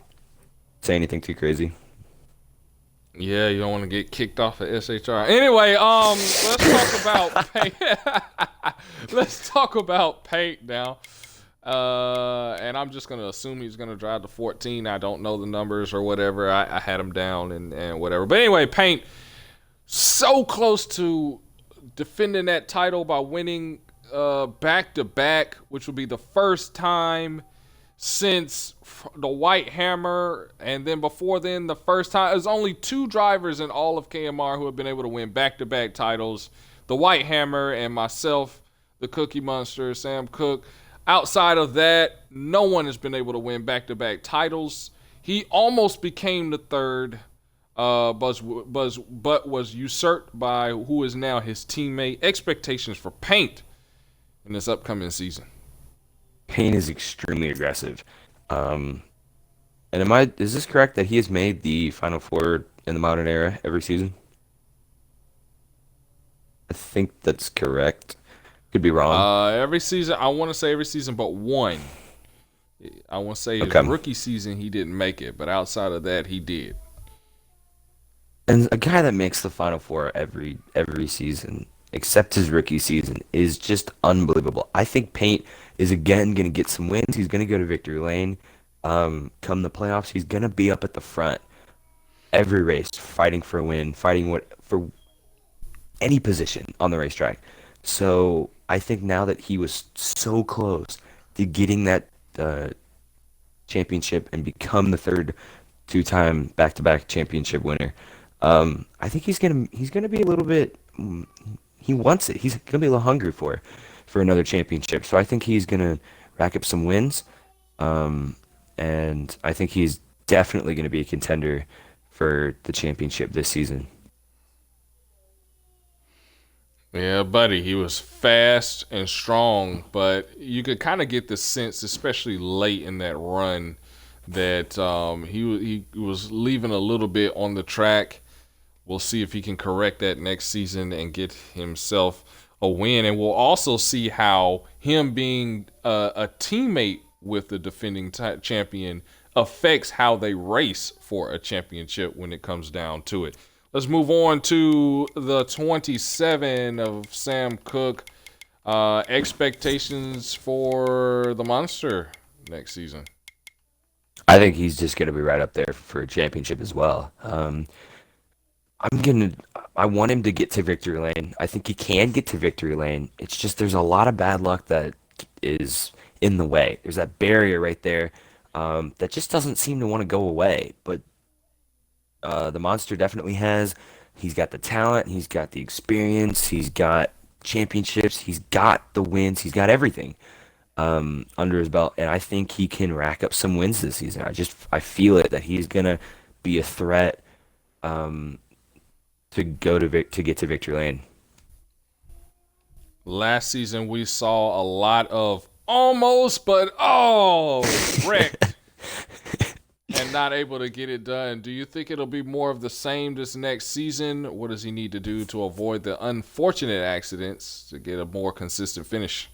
to say anything too crazy. Yeah, you don't want to get kicked off of SHR. Anyway, let's talk about paint. Let's talk about paint now. And I'm just gonna assume he's gonna drive to 14. I don't know the numbers or whatever. I had him down and whatever. But anyway, paint so close to defending that title by winning back to back, which will be the first time since the White Hammer, and then before then, the first time. There's only two drivers in all of KMR who have been able to win back-to-back titles: the White Hammer and myself, the Cookie Monster, Sam Cooke. Outside of that, no one has been able to win back-to-back titles. He almost became the third, but was usurped by who is now his teammate. Expectations for Paint in this upcoming season. Payne is extremely aggressive. And is this correct that he has made the Final Four in the modern era every season? I think that's correct. Could be wrong. Every season, I want to say every season but one. I want to say his Okay. rookie season he didn't make it, but outside of that he did. And a guy that makes the Final Four every season, except his rookie season, is just unbelievable. I think Paint is again going to get some wins. He's going to go to victory lane. Come the playoffs, he's going to be up at the front every race, fighting for a win, fighting for any position on the racetrack. So I think now that he was so close to getting that championship and become the third two-time back-to-back championship winner, I think he's gonna be a little bit. He wants it. He's gonna be a little hungry for another championship. So I think he's gonna rack up some wins, and I think he's definitely gonna be a contender for the championship this season. Yeah, buddy, he was fast and strong, but you could kind of get the sense, especially late in that run, that he was leaving a little bit on the track. We'll see if he can correct that next season and get himself a win, and we'll also see how him being a teammate with the defending champion affects how they race for a championship when it comes down to it. Let's move on to the 27 of Sam Cooke. Expectations for the Monster next season. I think he's just gonna be right up there for a championship as well. I'm gonna. I want him to get to victory lane. I think he can get to victory lane. It's just there's a lot of bad luck that is in the way. There's that barrier right there that just doesn't seem to want to go away. But the monster definitely has. He's got the talent. He's got the experience. He's got championships. He's got the wins. He's got everything under his belt, and I think he can rack up some wins this season. I feel it that he's gonna be a threat. To get to victory lane. Last season we saw a lot of almost, but wrecked and not able to get it done. Do you think it'll be more of the same this next season? What does he need to do to avoid the unfortunate accidents to get a more consistent finish?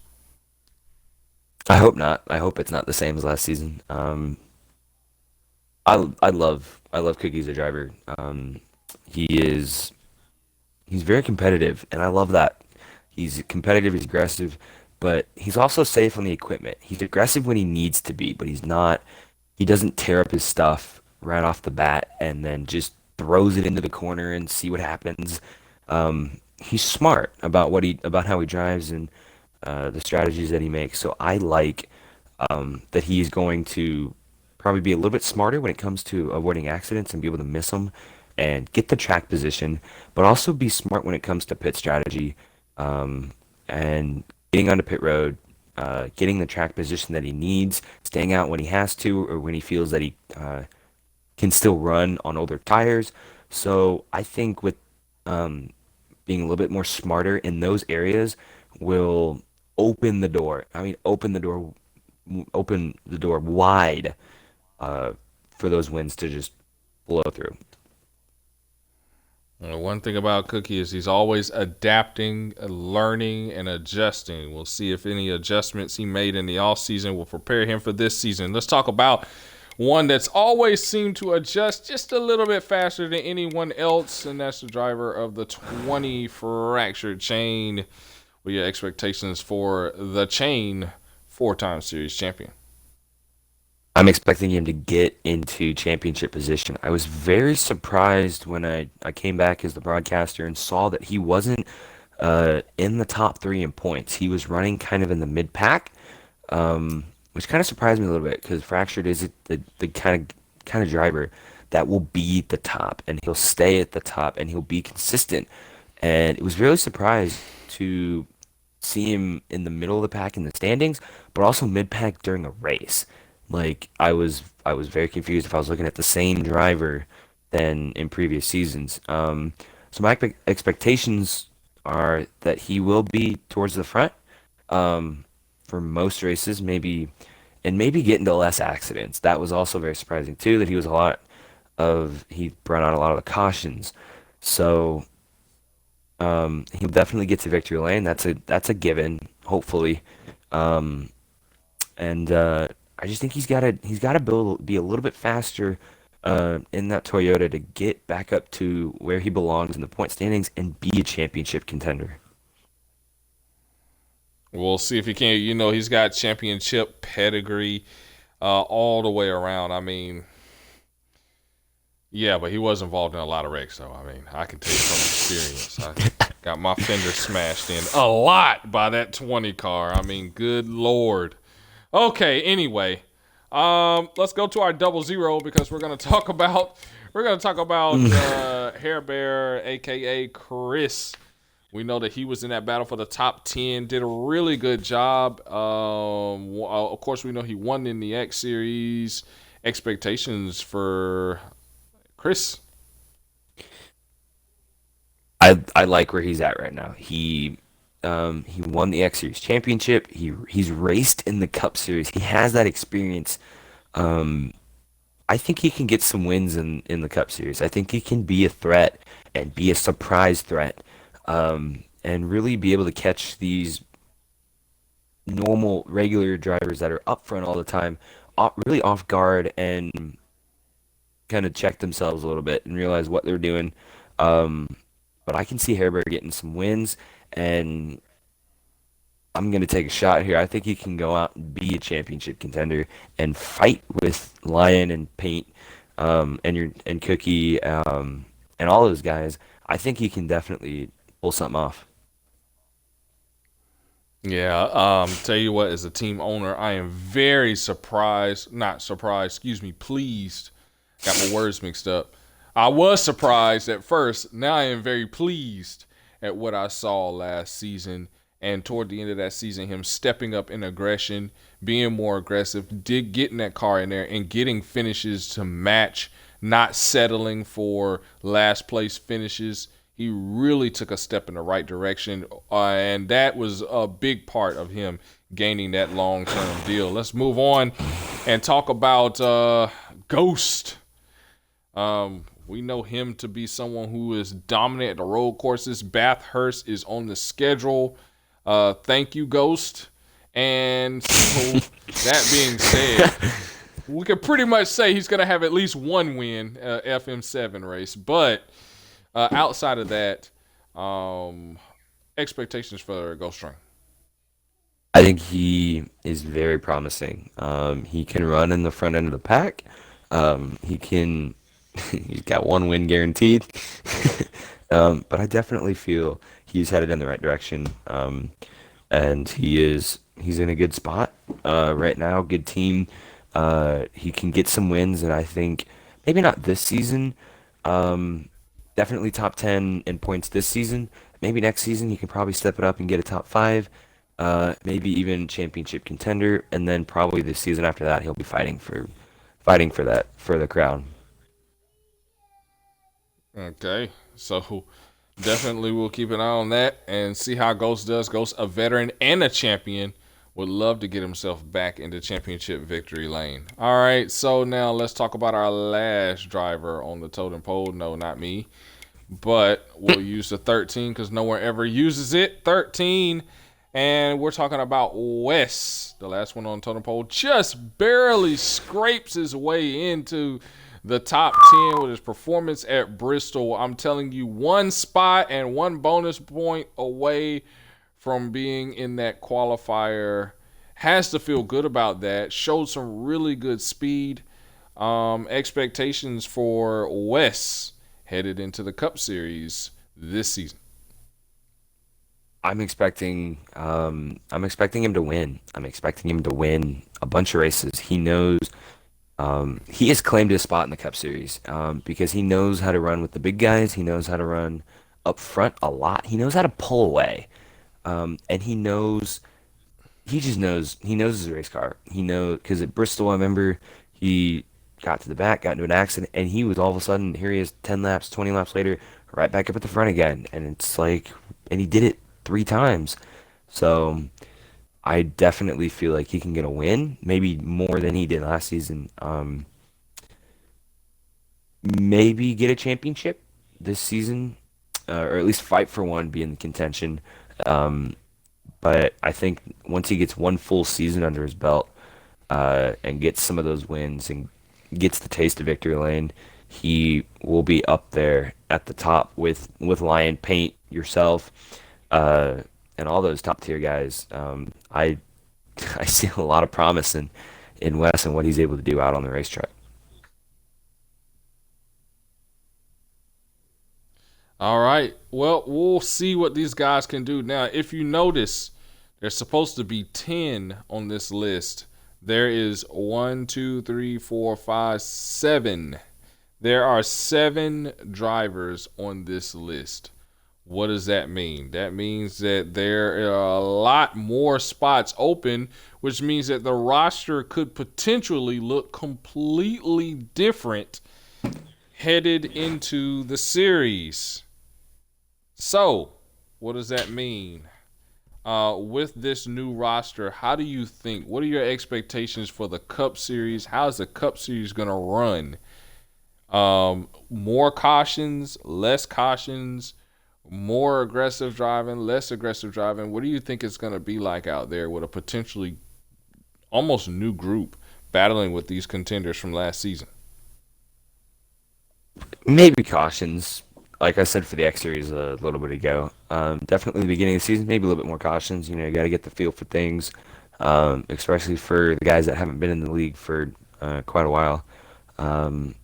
I hope not. I hope it's not the same as last season. I love Cookie as a driver. He's very competitive, and I love that. He's competitive, he's aggressive, but he's also safe on the equipment. He's aggressive when he needs to be, but he doesn't tear up his stuff right off the bat and then just throws it into the corner and see what happens. He's smart about about how he drives and the strategies that he makes. So I like that he's going to probably be a little bit smarter when it comes to avoiding accidents and be able to miss them and get the track position, but also be smart when it comes to pit strategy and getting onto pit road, getting the track position that he needs, staying out when he has to or when he feels that he can still run on older tires. So I think with being a little bit more smarter in those areas will open the door. I mean, open the door wide for those wins to just blow through. Well, one thing about Cookie is he's always adapting, learning, and adjusting. We'll see if any adjustments he made in the offseason will prepare him for this season. Let's talk about one that's always seemed to adjust just a little bit faster than anyone else, and that's the driver of the 20 fractured chain. What are your expectations for the chain, 4-time series champion? I'm expecting him to get into championship position. I was very surprised when I came back as the broadcaster and saw that he wasn't in the top three in points. He was running kind of in the mid pack, which kind of surprised me a little bit because Fractured is the kind of driver that will be at the top and he'll stay at the top and he'll be consistent. And it was really surprised to see him in the middle of the pack in the standings, but also mid pack during a race. Like I was very confused if I was looking at the same driver than in previous seasons. So my expectations are that he will be towards the front for most races, maybe get into less accidents. That was also very surprising too. That he brought out a lot of the cautions. So he'll definitely get to victory lane. That's a given. Hopefully. Um, and I just think he's got to be a little bit faster in that Toyota to get back up to where he belongs in the point standings and be a championship contender. We'll see if he can. He's got championship pedigree all the way around. I mean, yeah, but he was involved in a lot of wrecks, so I mean, I can tell you from experience. I got my fender smashed in a lot by that 20 car. I mean, good lord. Okay, anyway, let's go to our double zero because we're gonna talk about Hair Bear, aka Chris. We know that he was in that battle for the top 10, did a really good job. Of course, we know he won in the X Series. Expectations for Chris? I like where he's at right now. He won the X Series championship. He's raced in the Cup Series. He has that experience. Um, I think he can get some wins in the Cup Series. I think he can be a threat and be a surprise threat, and really be able to catch these normal, regular drivers that are up front all the time, really off guard and kind of check themselves a little bit and realize what they're doing. Um, but I can see Hairberg getting some wins, and I'm gonna take a shot here. I think he can go out and be a championship contender and fight with Lion and Paint, and Cookie, and all those guys. I think he can definitely pull something off. Yeah, tell you what, as a team owner, I am very surprised, not surprised, excuse me, pleased. Got my words mixed up. I was surprised at first. Now I am very pleased at what I saw last season. And toward the end of that season, him stepping up in aggression, being more aggressive, getting that car in there and getting finishes to match, not settling for last place finishes. He really took a step in the right direction, and that was a big part of him gaining that long-term deal. Let's move on and talk about Ghost. We know him to be someone who is dominant at the road courses. Bathurst is on the schedule. Thank you, Ghost. And so that being said, we could pretty much say he's going to have at least one win, FM7 race. But outside of that, expectations for Ghost Train. I think he is very promising. He can run in the front end of the pack. He can. He's got one win guaranteed. But I definitely feel he's headed in the right direction. And he's in a good spot right now. Good team. He can get some wins, and I think maybe not this season. Definitely top 10 in points this season. Maybe next season he can probably step it up and get a top 5. Maybe even championship contender, and then probably the season after that he'll be fighting for the crown. Okay, so definitely we'll keep an eye on that and see how Ghost does. Ghost, a veteran and a champion, would love to get himself back into championship victory lane. All right, so now let's talk about our last driver on the totem pole. No, not me. but we'll use the 13 because no one ever uses it. 13, and we're talking about Wes, the last one on the totem pole, just barely scrapes his way into the top 10 with his performance at Bristol. I'm telling you, one spot and one bonus point away from being in that qualifier. Has to feel good about that. Showed some really good speed. Expectations for Wes headed into the Cup Series this season. I'm expecting him to win. I'm expecting him to win a bunch of races. He knows he has claimed his spot in the Cup Series because he knows how to run with the big guys. He knows how to run up front a lot. He knows how to pull away, and he knows his race car. He knows because at Bristol, I remember he got to the back, got into an accident, and he was all of a sudden here he is 10 laps, 20 laps later, right back up at the front again, and it's like, and he did it 3 times. So I definitely feel like he can get a win, maybe more than he did last season. Maybe get a championship this season, or at least fight for one, be in contention. Um, but I think once he gets one full season under his belt, and gets some of those wins and gets the taste of victory lane, he will be up there at the top with Lion Paint, yourself, uh, and all those top tier guys. I see a lot of promise in Wes and what he's able to do out on the racetrack. All right. Well, we'll see what these guys can do. Now, if you notice, there's supposed to be 10 on this list. There is 1, 2, 3, 4, 5, 7. There are 7 drivers on this list. What does that mean? That means that there are a lot more spots open, which means that the roster could potentially look completely different headed into the series. So, what does that mean? With this new roster, how do you think? What are your expectations for the Cup Series? How is the Cup Series going to run? More cautions, less cautions, more aggressive driving, less aggressive driving. What do you think it's going to be like out there with a potentially almost new group battling with these contenders from last season? Maybe cautions, like I said for the X Series a little bit ago. Definitely the beginning of the season, maybe a little bit more cautions. You got to get the feel for things, especially for the guys that haven't been in the league for quite a while. Um,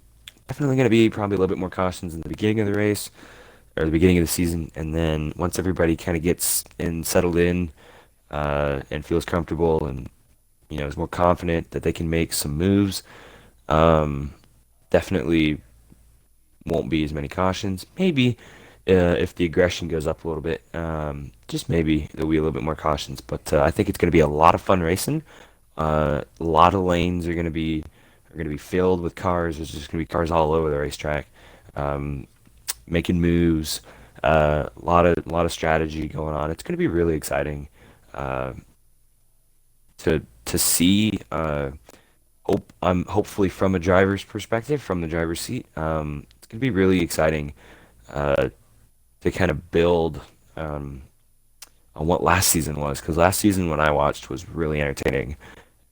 Definitely going to be probably a little bit more cautions in the beginning of the race or the beginning of the season, and then once everybody kind of gets in settled in and feels comfortable and is more confident that they can make some moves, um, definitely won't be as many cautions. Maybe if the aggression goes up a little bit, just maybe there'll be a little bit more cautions. But I think it's going to be a lot of fun racing. A lot of lanes are going to be filled with cars. There's just going to be cars all over the racetrack, um, making moves. A lot of strategy going on. It's going to be really exciting uh, to see. Hopefully from a driver's perspective, from the driver's seat. It's going to be really exciting uh, to kind of build on what last season was, because last season when I watched was really entertaining.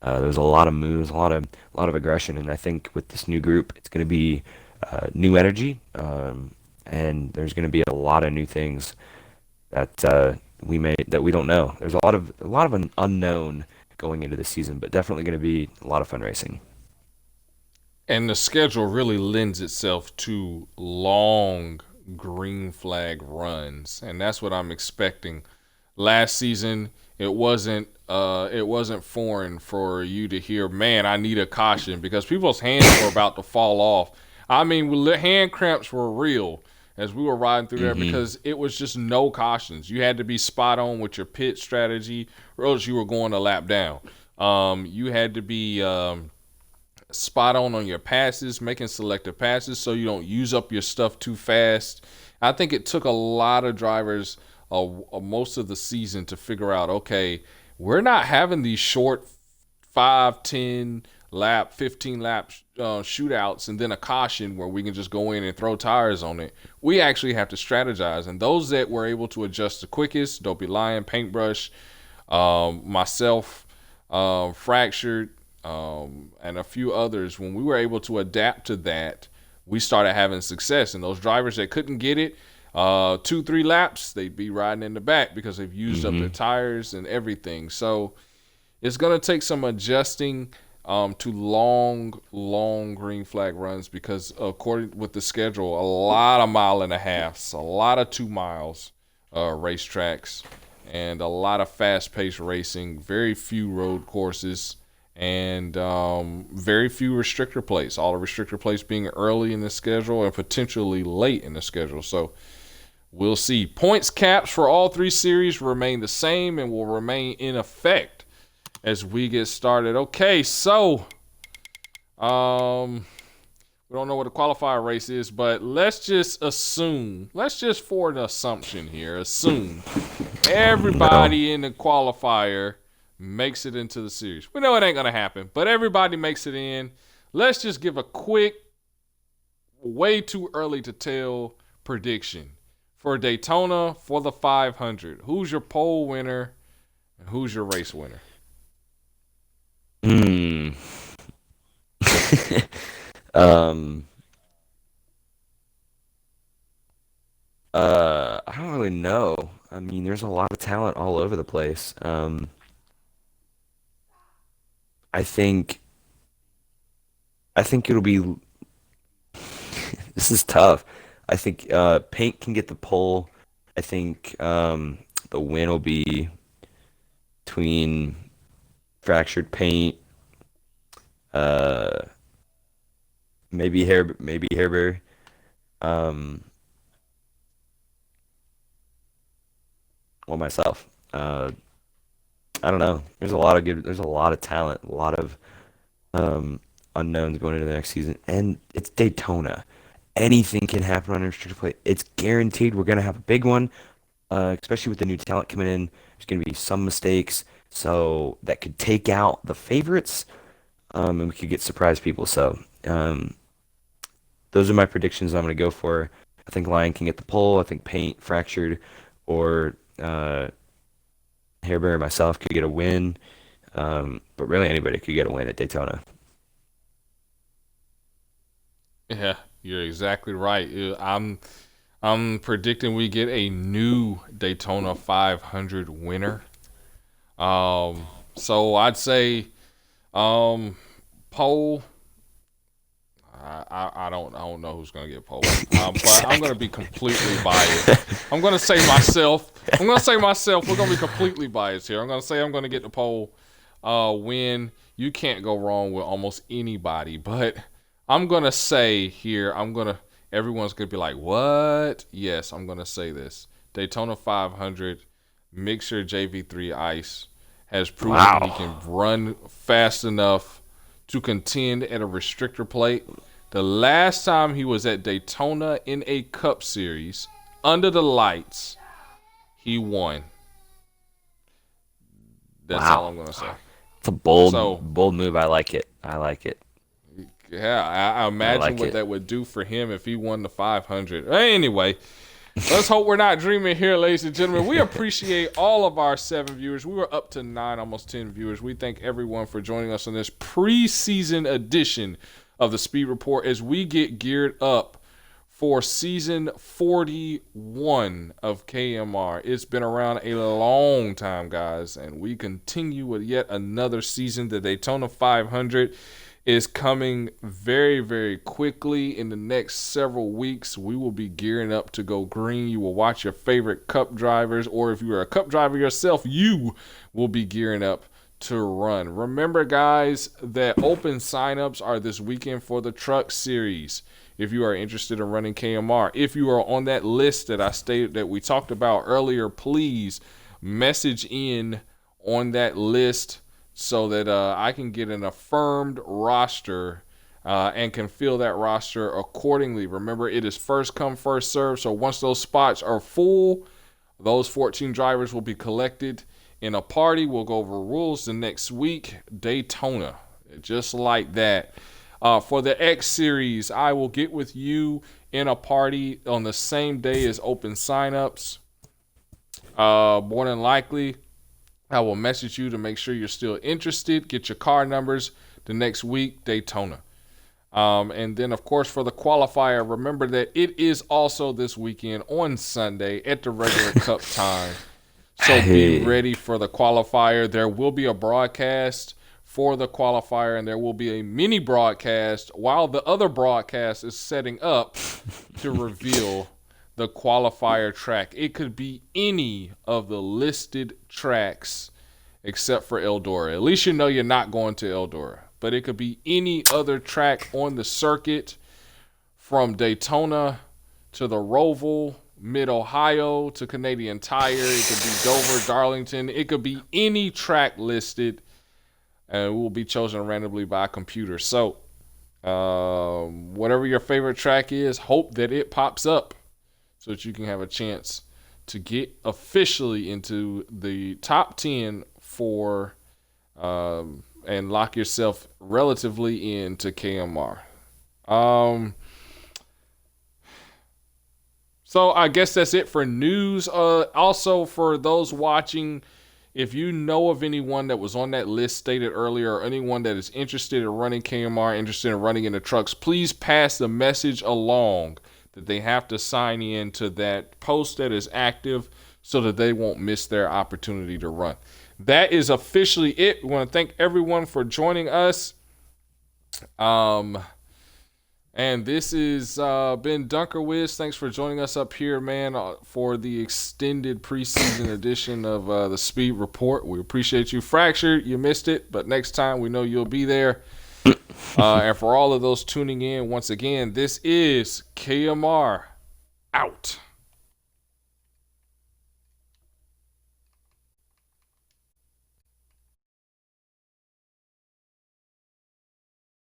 There was a lot of moves, a lot of aggression, and I think with this new group, it's going to be new energy, and there's going to be a lot of new things that we don't know. There's a lot of an unknown going into the season, but definitely going to be a lot of fun racing. And the schedule really lends itself to long green flag runs, and that's what I'm expecting. Last season, it wasn't foreign for you to hear, man, I need a caution because people's hands were about to fall off. I mean, hand cramps were real as we were riding through there Hmm. because it was just no cautions. You had to be spot on with your pit strategy, or else you were going a lap down. You had to be spot on your passes, making selective passes so you don't use up your stuff too fast. I think it took a lot of drivers most of the season to figure out, okay, we're not having these short 5, 10 15 lap shootouts, and then a caution where we can just go in and throw tires on it. We actually have to strategize. And those that were able to adjust the quickest, Dopey Lion, Paintbrush, myself, Fractured, and a few others, when we were able to adapt to that, we started having success. And those drivers that couldn't get it, 2-3 laps, they'd be riding in the back because they've used up their tires and everything. So it's going to take some adjusting to long green flag runs, because according with the schedule, a lot of 1.5 miles, a lot of 2 miles racetracks, and a lot of fast-paced racing, very few road courses, and very few restrictor plates. All the restrictor plates being early in the schedule and potentially late in the schedule. So we'll see. Points caps for all 3 series remain the same and will remain in effect as we get started. Okay, so we don't know what the qualifier race is, but let's just assume, for an assumption here, assume everybody in the qualifier makes it into the series. We know it ain't going to happen, but everybody makes it in. Let's just give a quick, way too early to tell prediction for Daytona for the 500. Who's your pole winner and who's your race winner? I don't really know. I mean, there's a lot of talent all over the place. I think it'll be. This is tough. I think Paint can get the pole. I think the win will be between Fractured, Paint, maybe Hairbear. Well, myself. I don't know. There's a lot of talent, a lot of unknowns going into the next season, and it's Daytona. Anything can happen on a restricted plate. It's guaranteed we're gonna have a big one, especially with the new talent coming in. There's gonna be some mistakes, so that could take out the favorites, and we could get surprise people. So those are my predictions I'm gonna go for. I think Lion can get the pole. I think Paint, Fractured, or Hairbear and myself could get a win, but really anybody could get a win at Daytona. Yeah, you're exactly right. I'm predicting we get a new Daytona 500 winner. So I'd say pole. I don't know who's gonna get pole, but I'm gonna be completely biased. I'm gonna say myself. We're gonna be completely biased here. I'm gonna say I'm gonna get the pole win. You can't go wrong with almost anybody, but I'm gonna say here, everyone's gonna be like, what? Yes, I'm gonna say this. Daytona 500 Mixer JV3 Ice has proven he can run fast enough to contend at a restrictor plate. The last time he was at Daytona in a Cup Series, under the lights, he won. That's all I'm going to say. It's a bold move. I like it. Yeah, I imagine what that would do for him if he won the 500. Anyway, let's hope we're not dreaming here, ladies and gentlemen. We appreciate all of our 7 viewers. We were up to 9, almost 10 viewers. We thank everyone for joining us on this preseason edition of the Speed Report as we get geared up for season 41 of KMR. It's been around a long time, guys, and we continue with yet another season. The Daytona 500 is coming very, very quickly. In the next several weeks, we will be gearing up to go green. You will watch your favorite Cup drivers, or if you are a Cup driver yourself, you will be gearing up to run. Remember, guys, that open signups are this weekend for the Truck Series. If you are interested in running KMR, if you are on that list that I stated that we talked about earlier, please message in on that list so that I can get an affirmed roster and can fill that roster accordingly. Remember, it is first come, first serve. So once those spots are full, those 14 drivers will be collected in a party. We'll go over rules the next week. Daytona. Just like that. For the X series, I will get with you in a party on the same day as open signups. More than likely, I will message you to make sure you're still interested. Get your car numbers the next week, Daytona. And then, of course, for the qualifier, remember that it is also this weekend on Sunday at the regular Cup time. So be ready for the qualifier. There will be a broadcast for the qualifier, and there will be a mini broadcast while the other broadcast is setting up to reveal the qualifier track. It could be any of the listed tracks except for Eldora. At least you know you're not going to Eldora. But it could be any other track on the circuit, from Daytona to the Roval, Mid-Ohio to Canadian Tire. It could be Dover, Darlington. It could be any track listed, and it will be chosen randomly by a computer. So whatever your favorite track is, hope that it pops up so that you can have a chance to get officially into the top 10 for and lock yourself relatively into KMR. So I guess that's it for news. Also, for those watching, if you know of anyone that was on that list stated earlier, or anyone that is interested in running KMR, interested in running in the trucks, please pass the message along that they have to sign in to that post that is active so that they won't miss their opportunity to run. That is officially it. We want to thank everyone for joining us. And this has been Dunker Wiz. Thanks for joining us up here, man, for the extended preseason edition of the Speed Report. We appreciate you. Fractured, you missed it, but next time we know you'll be there. And for all of those tuning in, once again, this is KMR out.